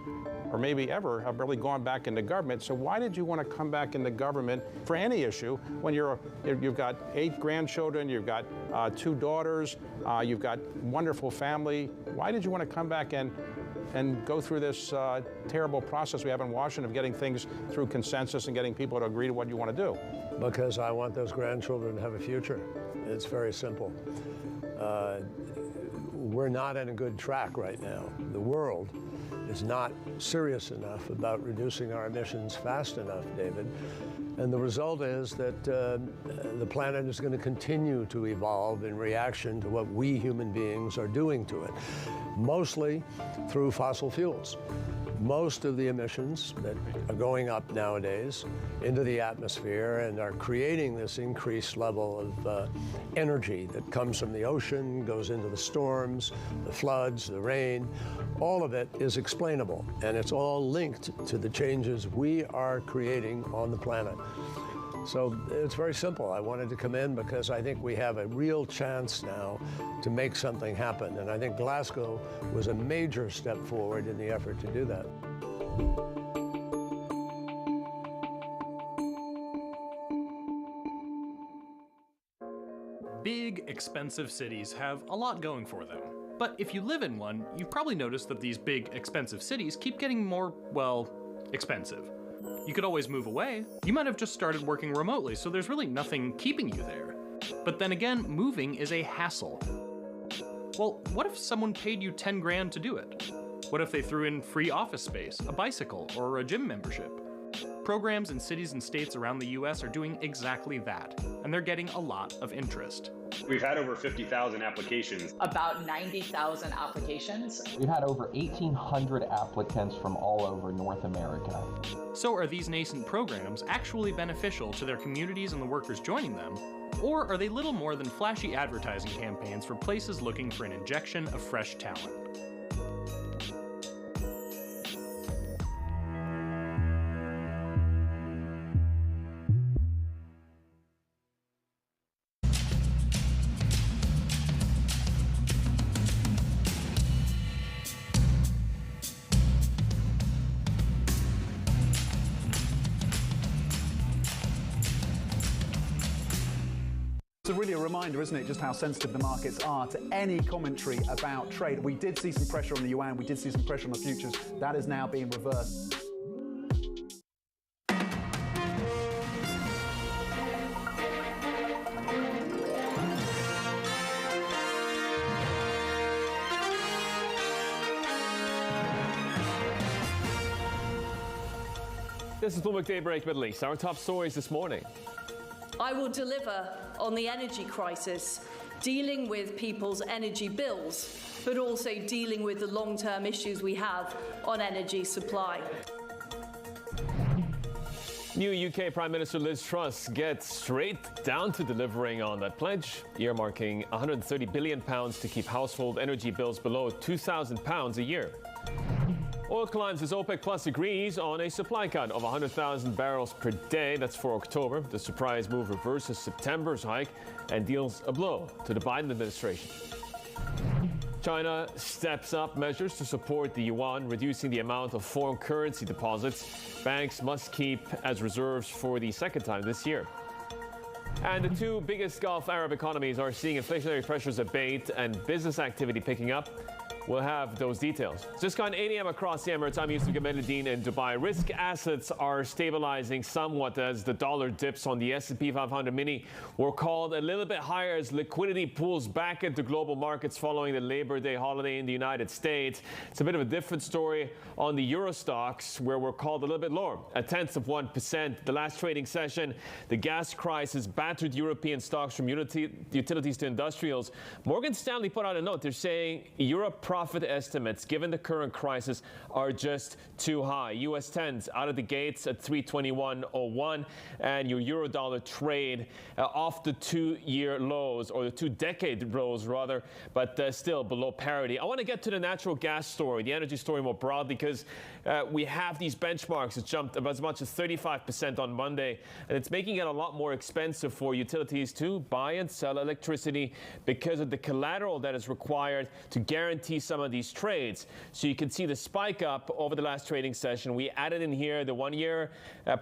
or maybe ever, have really gone back into government. So why did you want to come back into government for any issue when you've got 8 grandchildren, you've got 2 daughters, you've got wonderful family? Why did you want to come back and go through this terrible process we have in Washington of getting things through consensus and getting people to agree to what you want to do? Because I want those grandchildren to have a future. It's very simple. we're not on a good track right now. The world is not serious enough about reducing our emissions fast enough, David. And the result is that the planet is going to continue to evolve in reaction to what we human beings are doing to it, mostly through fossil fuels. Most of the emissions that are going up nowadays into the atmosphere and are creating this increased level of energy that comes from the ocean, goes into the storms, the floods, the rain, all of it is explainable, and it's all linked to the changes we are creating on the planet. So it's very simple. I wanted to come in because I think we have a real chance now to make something happen. And I think Glasgow was a major step forward in the effort to do that. Big, expensive cities have a lot going for them. But if you live in one, you've probably noticed that these big, expensive cities keep getting more, well, expensive. You could always move away. You might have just started working remotely, so there's really nothing keeping you there. But then again, moving is a hassle. Well, what if someone paid you 10 grand to do it? What if they threw in free office space, a bicycle, or a gym membership? Programs in cities and states around the US are doing exactly that, and they're getting a lot of interest. We've had over 50,000 applications. About 90,000 applications. We've had over 1,800 applicants from all over North America. So are these nascent programs actually beneficial to their communities and the workers joining them? Or are they little more than flashy advertising campaigns for places looking for an injection of fresh talent? It's really a reminder, isn't it, just how sensitive the markets are to any commentary about trade. We did see some pressure on the yuan, we did see some pressure on the futures. That is now being reversed. This is Bloomberg Daybreak Middle East. Our top stories this morning. I will deliver on the energy crisis, dealing with people's energy bills, but also dealing with the long-term issues we have on energy supply. New UK Prime Minister Liz Truss gets straight down to delivering on that pledge, earmarking £130 billion to keep household energy bills below £2,000 a year. Oil climbs as OPEC Plus agrees on a supply cut of 100,000 barrels per day. That's for October. The surprise move reverses September's hike and deals a blow to the Biden administration. China steps up measures to support the yuan, reducing the amount of foreign currency deposits banks must keep as reserves for the second time this year. And the two biggest Gulf Arab economies are seeing inflationary pressures abate and business activity picking up. We'll have those details. Just gone 8 a.m. across the Emirates. I'm Yusuf Gameldine in Dubai. Risk assets are stabilizing somewhat as the dollar dips on the S&P 500 mini. We're called a little bit higher as liquidity pulls back into global markets following the Labor Day holiday in the United States. It's a bit of a different story on the Euro stocks, where we're called a little bit lower, 0.1%. The last trading session, the gas crisis battered European stocks from utilities to industrials. Morgan Stanley put out a note. They're saying Europe profit estimates, given the current crisis, are just too high. U.S. 10s out of the gates at 321.01, and your euro-dollar trade off the two-year lows, or the two-decade lows, rather, but still below parity. I want to get to the natural gas story, the energy story more broadly, because we have these benchmarks that jumped as much as 35% on Monday, and it's making it a lot more expensive for utilities to buy and sell electricity because of the collateral that is required to guarantee some of these trades. So you can see the spike up over the last trading session. We added in here the 1 year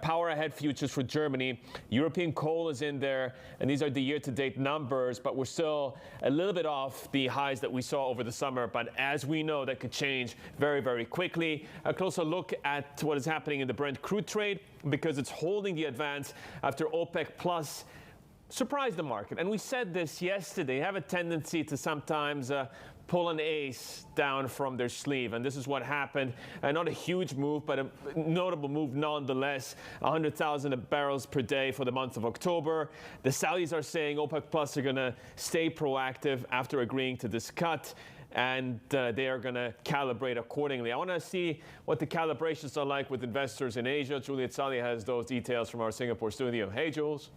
power ahead futures for Germany. European coal is in there, and these are the year-to-date numbers, but we're still a little bit off the highs that we saw over the summer. But as we know, that could change very, very quickly. A closer look at what is happening in the Brent crude trade, because it's holding the advance after OPEC Plus surprised the market. And we said this yesterday, have a tendency to sometimes pull an ace down from their sleeve. And this is what happened. Not a huge move, but a notable move nonetheless. 100,000 barrels per day for the month of October. The Saudis are saying OPEC Plus are going to stay proactive after agreeing to this cut. And they are going to calibrate accordingly. I want to see what the calibrations are like with investors in Asia. Juliet Saleh has those details from our Singapore studio. Hey, Jules.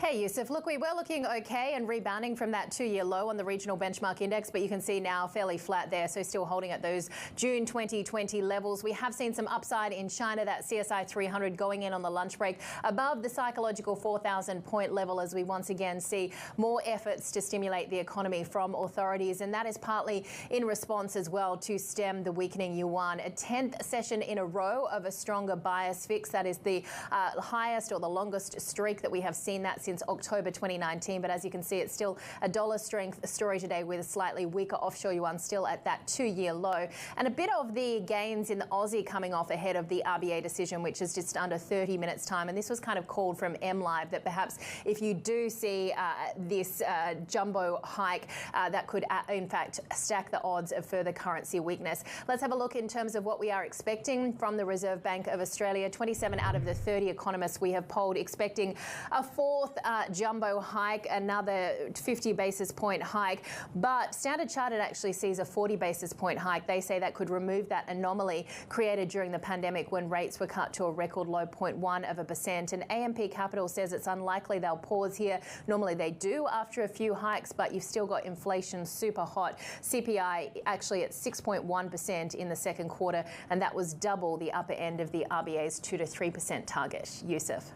Hey, Yusuf. Look, we were looking okay and rebounding from that 2-year low on the regional benchmark index, but you can see now fairly flat there, so still holding at those June 2020 levels. We have seen some upside in China, that CSI 300 going in on the lunch break above the psychological 4,000-point level as we once again see more efforts to stimulate the economy from authorities, and that is partly in response as well to stem the weakening yuan. A 10th session in a row of a stronger bias fix. That is the highest or the longest streak that we have seen that since October 2019, but as you can see, it's still a dollar strength story today with a slightly weaker offshore yuan still at that 2-year low. And a bit of the gains in the Aussie coming off ahead of the RBA decision, which is just under 30 minutes time. And this was kind of called from MLive that perhaps if you do see this jumbo hike, that could in fact stack the odds of further currency weakness. Let's have a look in terms of what we are expecting from the Reserve Bank of Australia. 27 out of the 30 economists we have polled expecting a fourth jumbo hike, another 50 basis point hike, but Standard Chartered actually sees a 40 basis point hike. They say that could remove that anomaly created during the pandemic when rates were cut to a record low 0.1%. And AMP Capital says it's unlikely they'll pause here. Normally they do after a few hikes, but you've still got inflation super hot. CPI actually at 6.1% in the second quarter, and that was double the upper end of the RBA's 2 to 3% target. Yusuf.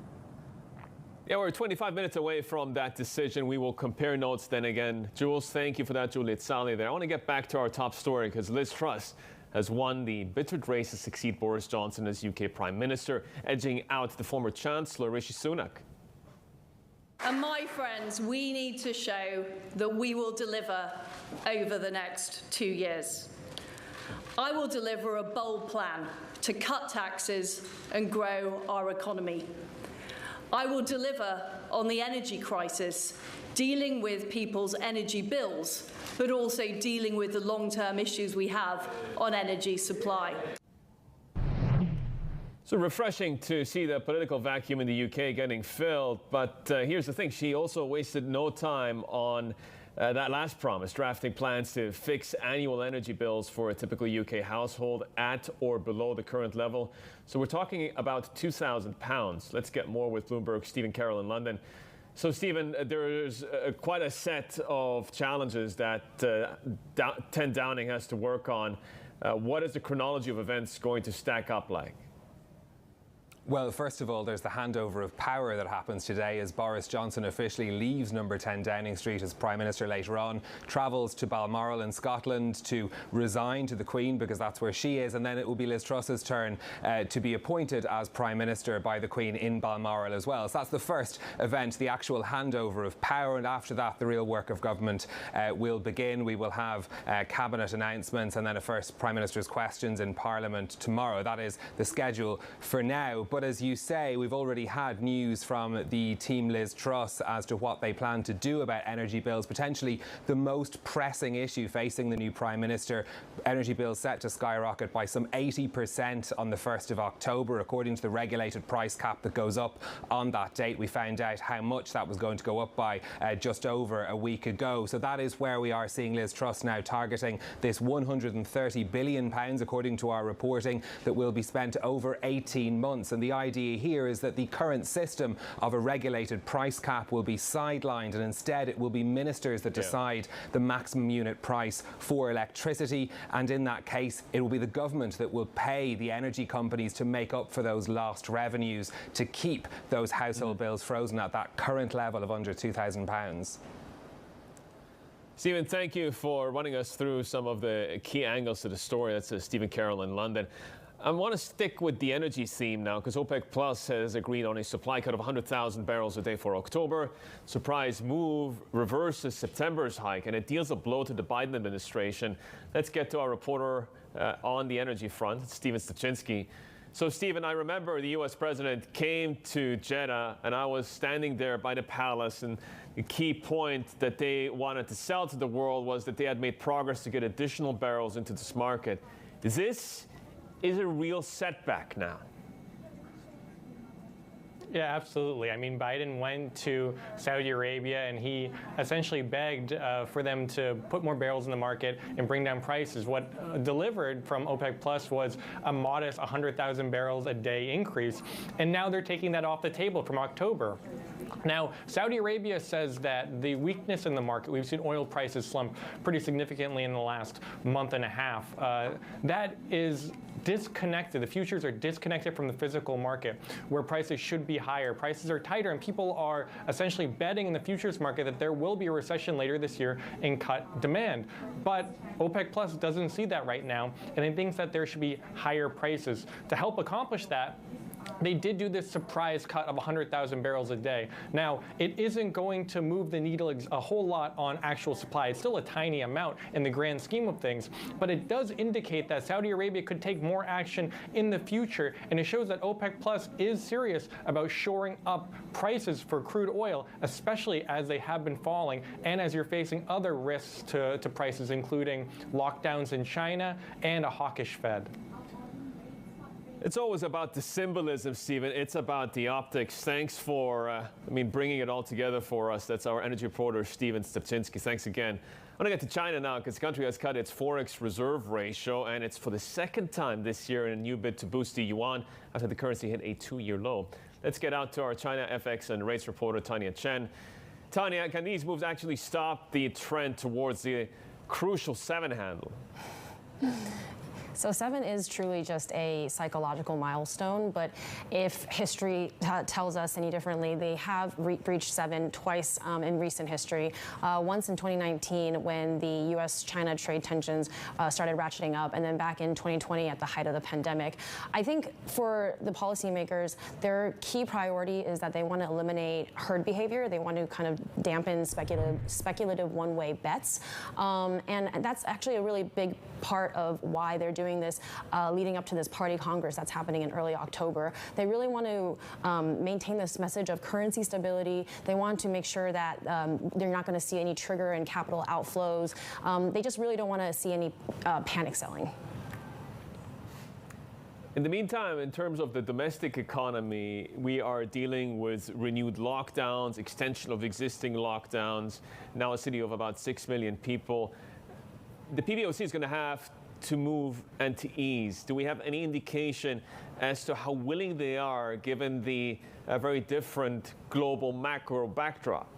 Yeah, we're 25 minutes away from that decision. We will compare notes then again. Jules, thank you for that, Juliet Saleh there. I want to get back to our top story because Liz Truss has won the bittered race to succeed Boris Johnson as UK Prime Minister, edging out the former Chancellor Rishi Sunak. And my friends, we need to show that we will deliver over the next 2 years. I will deliver a bold plan to cut taxes and grow our economy. I will deliver on the energy crisis, dealing with people's energy bills, but also dealing with the long-term issues we have on energy supply. So refreshing to see the political vacuum in the UK getting filled. But here's the thing. She also wasted no time on that last promise, drafting plans to fix annual energy bills for a typical UK household at or below the current level. So we're talking about £2,000. Let's get more with Bloomberg's Stephen Carroll in London. So, Stephen, there's quite a set of challenges that 10 Downing has to work on. What is the chronology of events going to stack up like? Well, first of all, there's the handover of power that happens today as Boris Johnson officially leaves number 10 Downing Street as Prime Minister later on, travels to Balmoral in Scotland to resign to the Queen because that's where she is, and then it will be Liz Truss's turn to be appointed as Prime Minister by the Queen in Balmoral as well. So that's the first event, the actual handover of power, and after that the real work of government will begin. We will have cabinet announcements and then a first Prime Minister's questions in Parliament tomorrow. That is the schedule for now. But as you say, we've already had news from the team Liz Truss as to what they plan to do about energy bills, potentially the most pressing issue facing the new Prime Minister. Energy bills set to skyrocket by some 80% on the 1st of October, according to the regulated price cap that goes up on that date. We found out how much that was going to go up by just over a week ago. So that is where we are seeing Liz Truss now targeting this £130 billion, according to our reporting, that will be spent over 18 months. And the idea here is that the current system of a regulated price cap will be sidelined, and instead it will be ministers that decide the maximum unit price for electricity, and in that case it will be the government that will pay the energy companies to make up for those lost revenues to keep those household bills frozen at that current level of under £2,000. Stephen, thank you for running us through some of the key angles to the story. That's Stephen Carroll in London. I want to stick with the energy theme now because OPEC Plus has agreed on a supply cut of 100,000 barrels a day for October. Surprise move reverses September's hike, and it deals a blow to the Biden administration. Let's get to our reporter on the energy front, Stephen Stachinski. So, Stephen, I remember the U.S. president came to Jeddah, and I was standing there by the palace, and the key point that they wanted to sell to the world was that they had made progress to get additional barrels into this market. This is a real setback now. Yeah, absolutely. I mean, Biden went to Saudi Arabia and he essentially begged for them to put more barrels in the market and bring down prices. What delivered from OPEC Plus was a modest 100,000 barrels a day increase, and now they're taking that off the table from October. Now, Saudi Arabia says that the weakness in the market, we've seen oil prices slump pretty significantly in the last month and a half. That is disconnected. The futures are disconnected from the physical market where prices should be higher. Prices are tighter, and people are essentially betting in the futures market that there will be a recession later this year and cut demand. But OPEC Plus doesn't see that right now, and it thinks that there should be higher prices. To help accomplish that, they did do this surprise cut of 100,000 barrels a day. Now, it isn't going to move the needle a whole lot on actual supply. It's still a tiny amount in the grand scheme of things, but it does indicate that Saudi Arabia could take more action in the future, and it shows that OPEC Plus is serious about shoring up prices for crude oil, especially as they have been falling and as you're facing other risks to prices, including lockdowns in China and a hawkish Fed. It's always about the symbolism, Stephen. It's about the optics. Thanks for, bringing it all together for us. That's our energy reporter, Stephen Stepczynski. Thanks again. I want to get to China now because the country has cut its forex reserve ratio, and it's for the second time this year in a new bid to boost the yuan after the currency hit a two-year low. Let's get out to our China FX and rates reporter, Tanya Chen. Tanya, can these moves actually stop the trend towards the crucial 7 handle? So 7 is truly just a psychological milestone, but if history tells us any differently, they have reached 7 twice in recent history. Once in 2019 when the U.S.-China trade tensions started ratcheting up, and then back in 2020 at the height of the pandemic. I think for the policymakers, their key priority is that they want to eliminate herd behavior. They want to kind of dampen speculative one-way bets, and that's actually a really big part of why they're doing this leading up to this party Congress that's happening in early October. They really want to maintain this message of currency stability. They want to make sure that they're not going to see any trigger in capital outflows. They just really don't want to see any panic selling. In the meantime, in terms of the domestic economy, we are dealing with renewed lockdowns, extension of existing lockdowns, now a city of about 6 million people. The PBOC is going to have to move and to ease. Do we have any indication as to how willing they are given the very different global macro backdrop?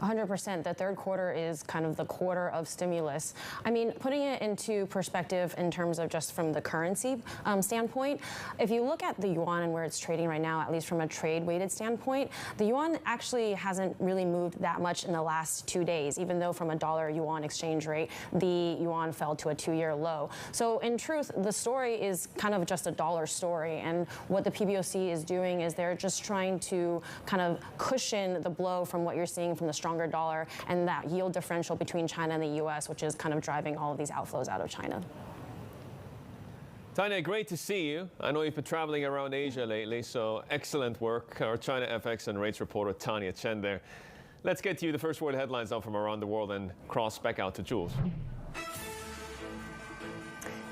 100%. The third quarter is kind of the quarter of stimulus. I mean, putting it into perspective in terms of just from the currency standpoint, if you look at the yuan and where it's trading right now, at least from a trade-weighted standpoint, the yuan actually hasn't really moved that much in the last 2 days, even though from a dollar-yuan exchange rate, the yuan fell to a 2-year low. So in truth, the story is kind of just a dollar story, and what the PBOC is doing is they're just trying to kind of cushion the blow from what you're seeing from the stronger dollar and that yield differential between China and the U.S., which is kind of driving all of these outflows out of China. Tanya, great to see you. I know you've been traveling around Asia lately, so excellent work. Our China FX and rates reporter, Tanya Chen there. Let's get to you the first world headlines now from around the world and cross back out to Jules.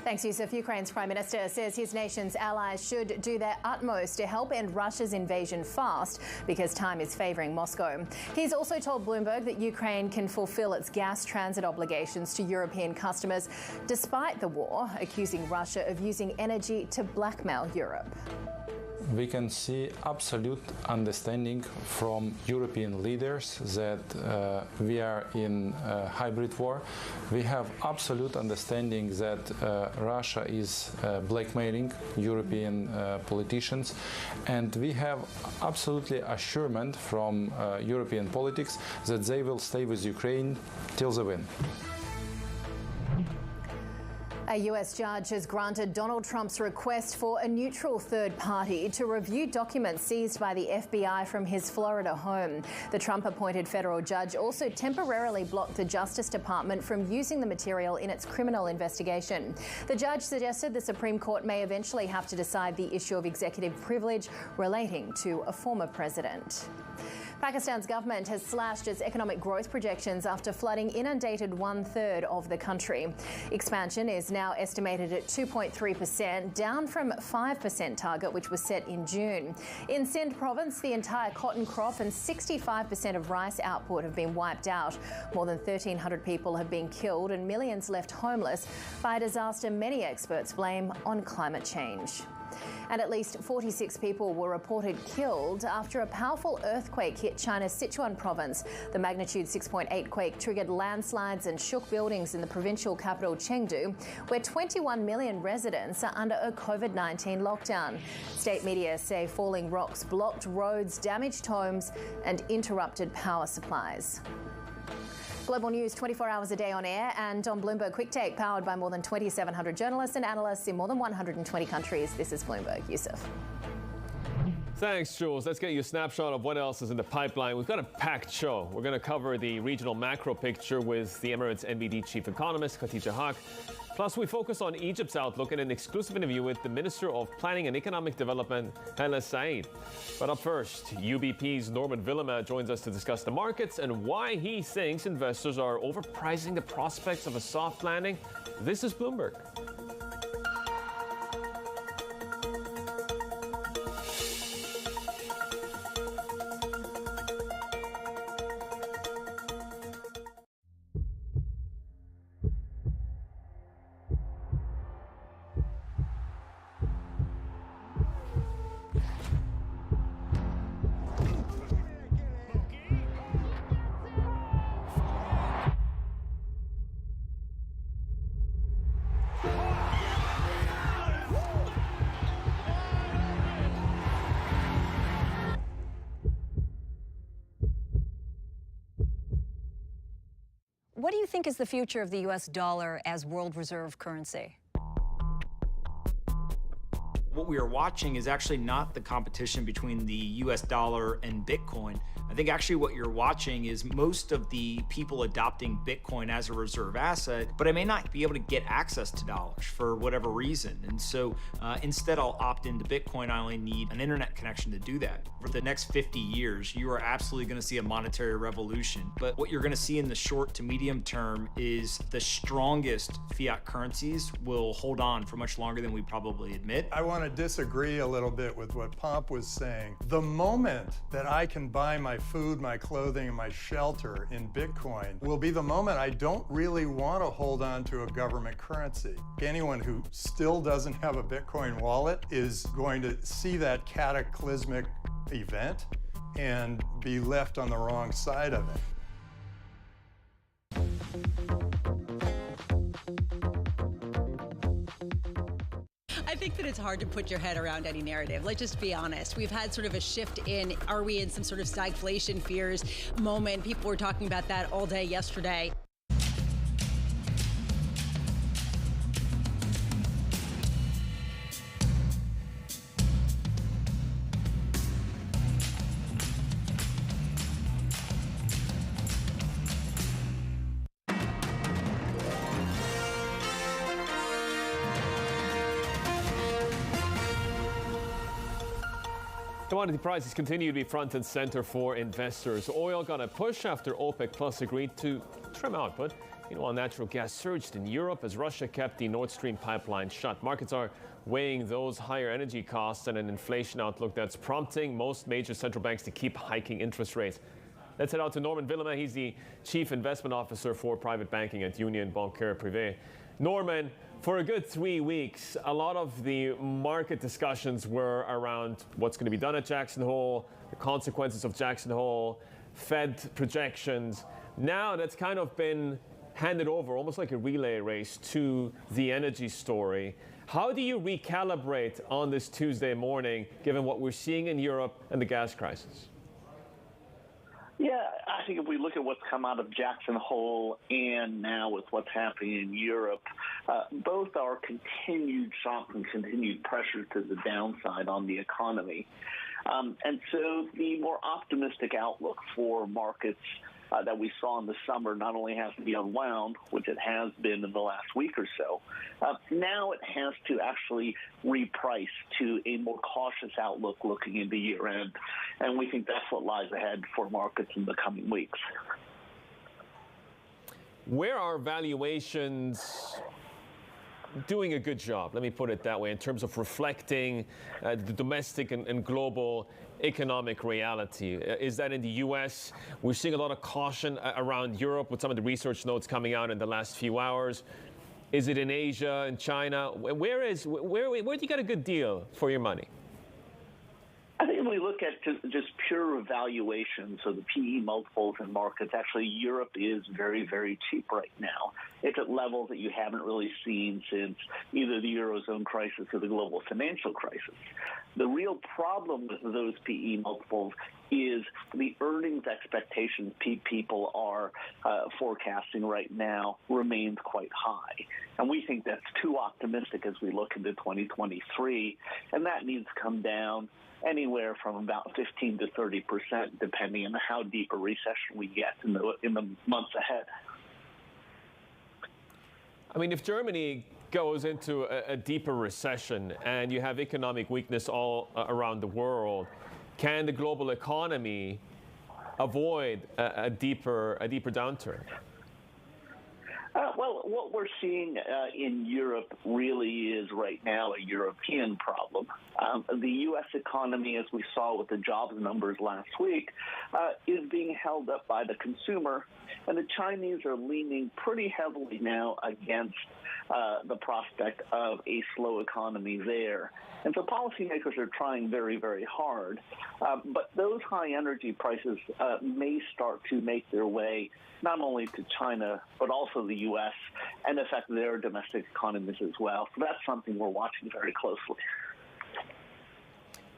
Thanks, Yusuf. Ukraine's Prime Minister says his nation's allies should do their utmost to help end Russia's invasion fast because time is favouring Moscow. He's also told Bloomberg that Ukraine can fulfil its gas transit obligations to European customers despite the war, accusing Russia of using energy to blackmail Europe. We can see absolute understanding from European leaders that we are in a hybrid war. We have absolute understanding that Russia is blackmailing European politicians, and we have absolutely assurance from European politics that they will stay with Ukraine till the win. A US judge has granted Donald Trump's request for a neutral third party to review documents seized by the FBI from his Florida home. The Trump-appointed federal judge also temporarily blocked the Justice Department from using the material in its criminal investigation. The judge suggested the Supreme Court may eventually have to decide the issue of executive privilege relating to a former president. Pakistan's government has slashed its economic growth projections after flooding inundated one-third of the country. Expansion is now estimated at 2.3%, down from 5% target which was set in June. In Sindh province, the entire cotton crop and 65% of rice output have been wiped out. More than 1,300 people have been killed and millions left homeless by a disaster many experts blame on climate change. And at least 46 people were reported killed after a powerful earthquake hit China's Sichuan province. The magnitude 6.8 quake triggered landslides and shook buildings in the provincial capital Chengdu, where 21 million residents are under a COVID-19 lockdown. State media say falling rocks blocked roads, damaged homes and interrupted power supplies. Global news 24 hours a day on air and on Bloomberg Quick Take, powered by more than 2,700 journalists and analysts in more than 120 countries. This is Bloomberg. Yusuf. Thanks, Jules. Let's get you a snapshot of what else is in the pipeline. We've got a packed show. We're going to cover the regional macro picture with the Emirates NBD chief economist, Khatija Haq. Plus, we focus on Egypt's outlook in an exclusive interview with the Minister of Planning and Economic Development, Hala Said. But up first, UBP's Norman Villema joins us to discuss the markets and why he thinks investors are overpricing the prospects of a soft landing. This is Bloomberg. What do you think is the future of the U.S. dollar as world reserve currency? What we are watching is actually not the competition between the US dollar and Bitcoin. I think actually what you're watching is most of the people adopting Bitcoin as a reserve asset, but I may not be able to get access to dollars for whatever reason. And so instead I'll opt into Bitcoin. I only need an internet connection to do that. For the next 50 years, you are absolutely going to see a monetary revolution. But what you're going to see in the short to medium term is the strongest fiat currencies will hold on for much longer than we probably admit. I want to disagree a little bit with what Pomp was saying. The moment that I can buy my food, my clothing, and my shelter in Bitcoin will be the moment I don't really want to hold on to a government currency. Anyone who still doesn't have a Bitcoin wallet is going to see that cataclysmic event and be left on the wrong side of it. I think that it's hard to put your head around any narrative. Let's just be honest. We've had sort of a shift in, are we in some sort of stagflation fears moment? People were talking about that all day yesterday. Commodity prices continue to be front and center for investors. Oil got a push after OPEC Plus agreed to trim output. Meanwhile, natural gas surged in Europe as Russia kept the Nord Stream pipeline shut. Markets are weighing those higher energy costs and an inflation outlook that's prompting most major central banks to keep hiking interest rates. Let's head out to Norman Villema. He's the Chief Investment Officer for Private Banking at Union Bancaire Privé. Norman, for a good 3 weeks, a lot of the market discussions were around what's going to be done at Jackson Hole, the consequences of Jackson Hole, Fed projections. Now that's kind of been handed over, almost like a relay race, to the energy story. How do you recalibrate on this Tuesday morning, given what we're seeing in Europe and the gas crisis? Yeah, I think if we look at what's come out of Jackson Hole and now with what's happening in Europe, both are continued shocks and continued pressure to the downside on the economy. And so the more optimistic outlook for markets that we saw in the summer not only has to be unwound, which it has been in the last week or so, now it has to actually reprice to a more cautious outlook looking into year end. And we think that's what lies ahead for markets in the coming weeks. Where are valuations doing a good job, let me put it that way, in terms of reflecting the domestic and global economic reality? Is that in the U.S.? We're seeing a lot of caution around Europe with some of the research notes coming out in the last few hours. Is it in Asia and China? Where do you get a good deal for your money? I think when we look at just pure valuation, so the PE multiples in markets, actually Europe is very, very cheap right now. It's at levels that you haven't really seen since either the Eurozone crisis or the global financial crisis. The real problem with those PE multiples is the earnings expectations people are forecasting right now remains quite high. And we think that's too optimistic as we look into 2023, and that needs to come down anywhere from about 15 to 30%, depending on how deep a recession we get in the months ahead. I mean, if Germany goes into a deeper recession and you have economic weakness all around the world, can the global economy avoid a deeper downturn? Well, what we're seeing in Europe really is right now a European problem. The U.S. economy, as we saw with the jobs numbers last week, is being held up by the consumer, and the Chinese are leaning pretty heavily now against the prospect of a slow economy there. And so policymakers are trying very, very hard. But those high energy prices may start to make their way not only to China, but also the U.S. and affect their domestic economies as well. So that's something we're watching very closely.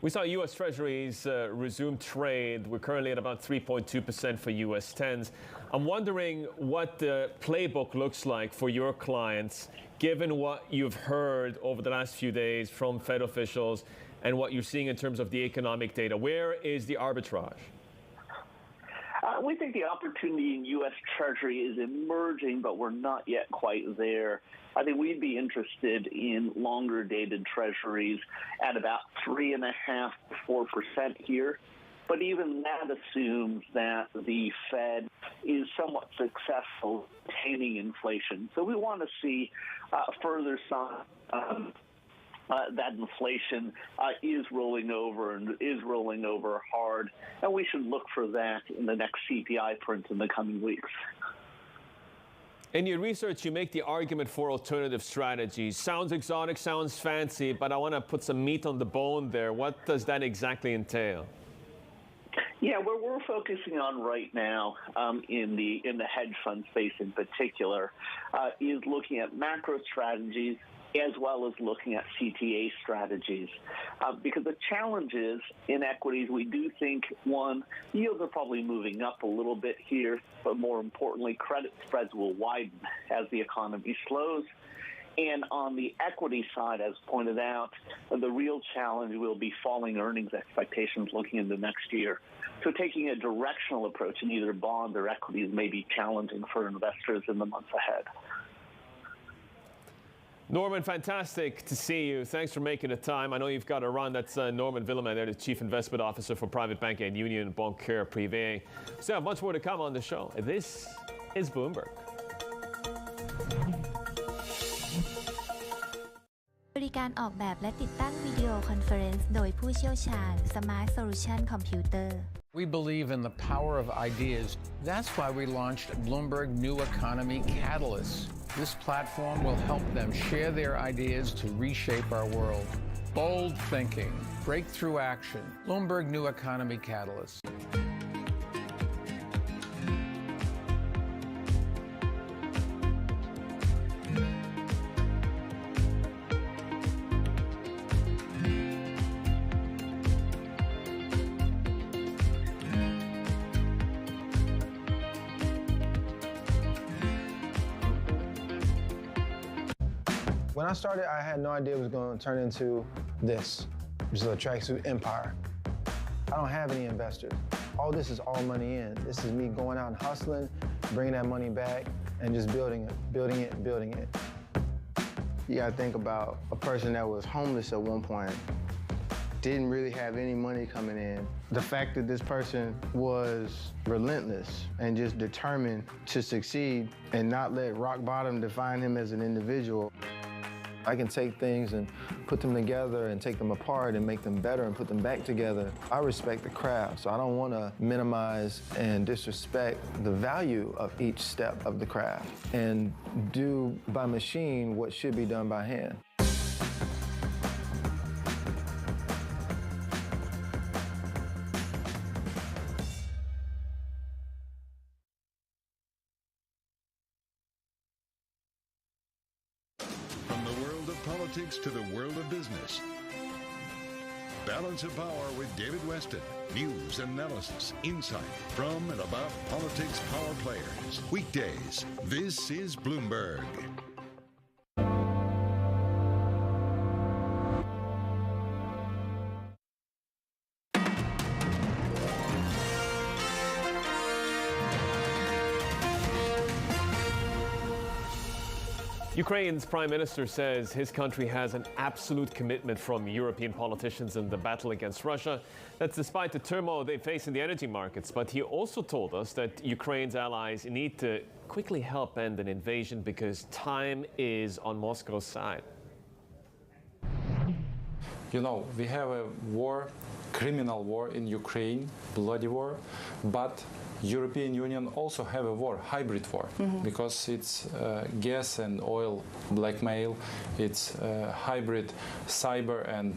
We saw U.S. Treasuries resume trade. We're currently at about 3.2% for U.S. 10s. I'm wondering what the playbook looks like for your clients, given what you've heard over the last few days from Fed officials and what you're seeing in terms of the economic data. Where is the arbitrage? We think the opportunity in U.S. Treasury is emerging, but we're not yet quite there. I think we'd be interested in longer-dated Treasuries at about 3.5% to 4% here. But even that assumes that the Fed is somewhat successful containing inflation. So we want to see further signs that inflation is rolling over and is rolling over hard, and we should look for that in the next CPI print in the coming weeks. In your research, you make the argument for alternative strategies. Sounds exotic, sounds fancy, but I want to put some meat on the bone there. What does that exactly entail? Yeah, what we're focusing on right now in the hedge fund space in particular is looking at macro strategies as well as looking at CTA strategies. Because the challenge is, in equities, we do think, one, yields are probably moving up a little bit here, but more importantly, credit spreads will widen as the economy slows. And on the equity side, as pointed out, the real challenge will be falling earnings expectations looking into next year. So taking a directional approach in either bonds or equities may be challenging for investors in the months ahead. Norman, fantastic to see you. Thanks for making the time. I know you've got to run. That's Norman Villemin, there, the Chief Investment Officer for Private Banking and Union Bancaire Privé. So much more to come on the show. This is Bloomberg. บริการออกแบบและติดตั้งวิดีโอคอนเฟอเรนซ์โดยผู้เชี่ยวชาญ Smart Solution Computer. We believe in the power of ideas. That's why we launched Bloomberg New Economy Catalyst. This platform will help them share their ideas to reshape our world. Bold thinking, breakthrough action. Bloomberg New Economy Catalyst. When I started, I had no idea it was going to turn into this, which is a tracksuit empire. I don't have any investors. All this is all money in. This is me going out and hustling, bringing that money back, and just building it. You gotta think about a person that was homeless at one point, didn't really have any money coming in. The fact that this person was relentless and just determined to succeed and not let rock bottom define him as an individual. I can take things and put them together and take them apart and make them better and put them back together. I respect the craft, so I don't want to minimize and disrespect the value of each step of the craft and do by machine what should be done by hand. Politics to the world of business. Balance of Power with David Weston. News, analysis, insight from and about politics power players. Weekdays. This is Bloomberg. Ukraine's prime minister says his country has an absolute commitment from European politicians in the battle against Russia. That's despite the turmoil they face in the energy markets. But he also told us that Ukraine's allies need to quickly help end an invasion because time is on Moscow's side. You know, we have a war, criminal war in Ukraine, bloody war, but European Union also have a war, hybrid war, because it's gas and oil blackmail, it's hybrid cyber and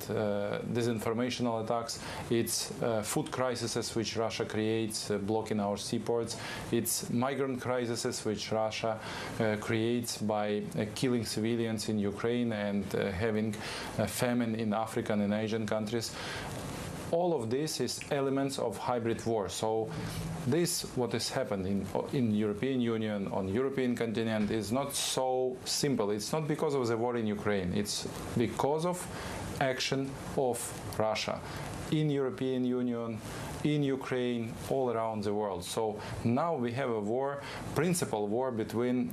disinformational attacks, it's food crises which Russia creates, blocking our seaports, it's migrant crises which Russia creates by killing civilians in Ukraine and having a famine in African and Asian countries. All of this is elements of hybrid war. So this, what has happened in European Union, on European continent, is not so simple. It's not because of the war in Ukraine. It's because of action of Russia in European Union, in Ukraine, all around the world. So now we have a war, principal war between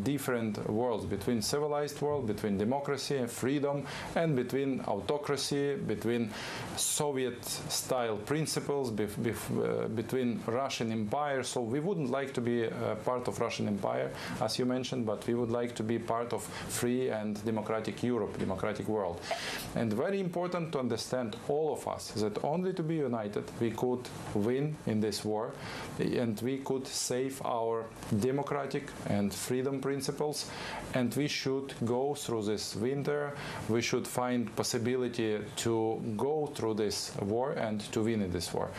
different worlds, between civilized world, between democracy and freedom, and between autocracy, between Soviet-style principles, between Russian Empire. So we wouldn't like to be part of Russian Empire, as you mentioned, but we would like to be part of free and democratic Europe, democratic world. And very important to understand, all of us, that only to be united we could win in this war, and we could save our democratic and freedom principles, and we should go through this winter. We should find possibility to go through this war and to win in this war.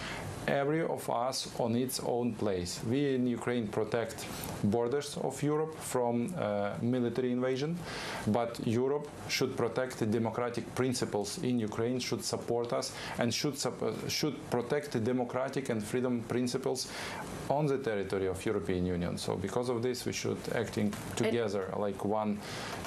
Every of us on its own place. We in Ukraine protect borders of Europe from military invasion, but Europe should protect the democratic principles in Ukraine, should support us, and should protect the democratic and freedom principles on the territory of European Union. So because of this, we should acting together like one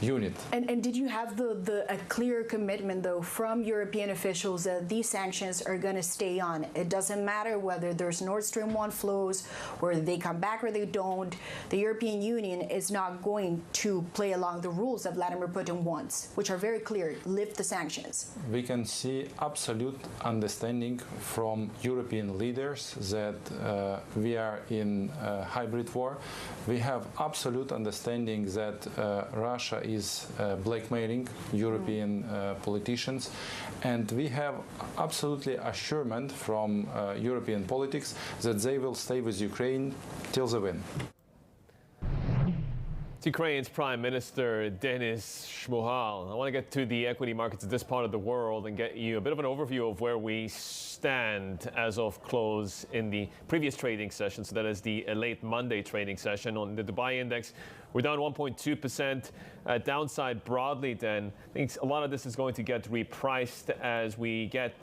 unit. And did you have a clear commitment, though, from European officials that these sanctions are going to stay on? It doesn't matter whether there's Nord Stream 1 flows, whether they come back or they don't. The European Union is not going to play along the rules that Vladimir Putin wants, which are very clear: lift the sanctions. We can see absolute understanding from European leaders that we are in a hybrid war. We have absolute understanding that Russia is blackmailing European politicians, and we have absolutely assurance from European politics that they will stay with Ukraine till the win. It's Ukraine's Prime Minister Denis Shmyhal. I want to get to the equity markets in this part of the world and get you a bit of an overview of where we stand as of close in the previous trading session. So that is the late Monday trading session. On the Dubai index, we're down 1.2%. Downside broadly then. I think a lot of this is going to get repriced as we get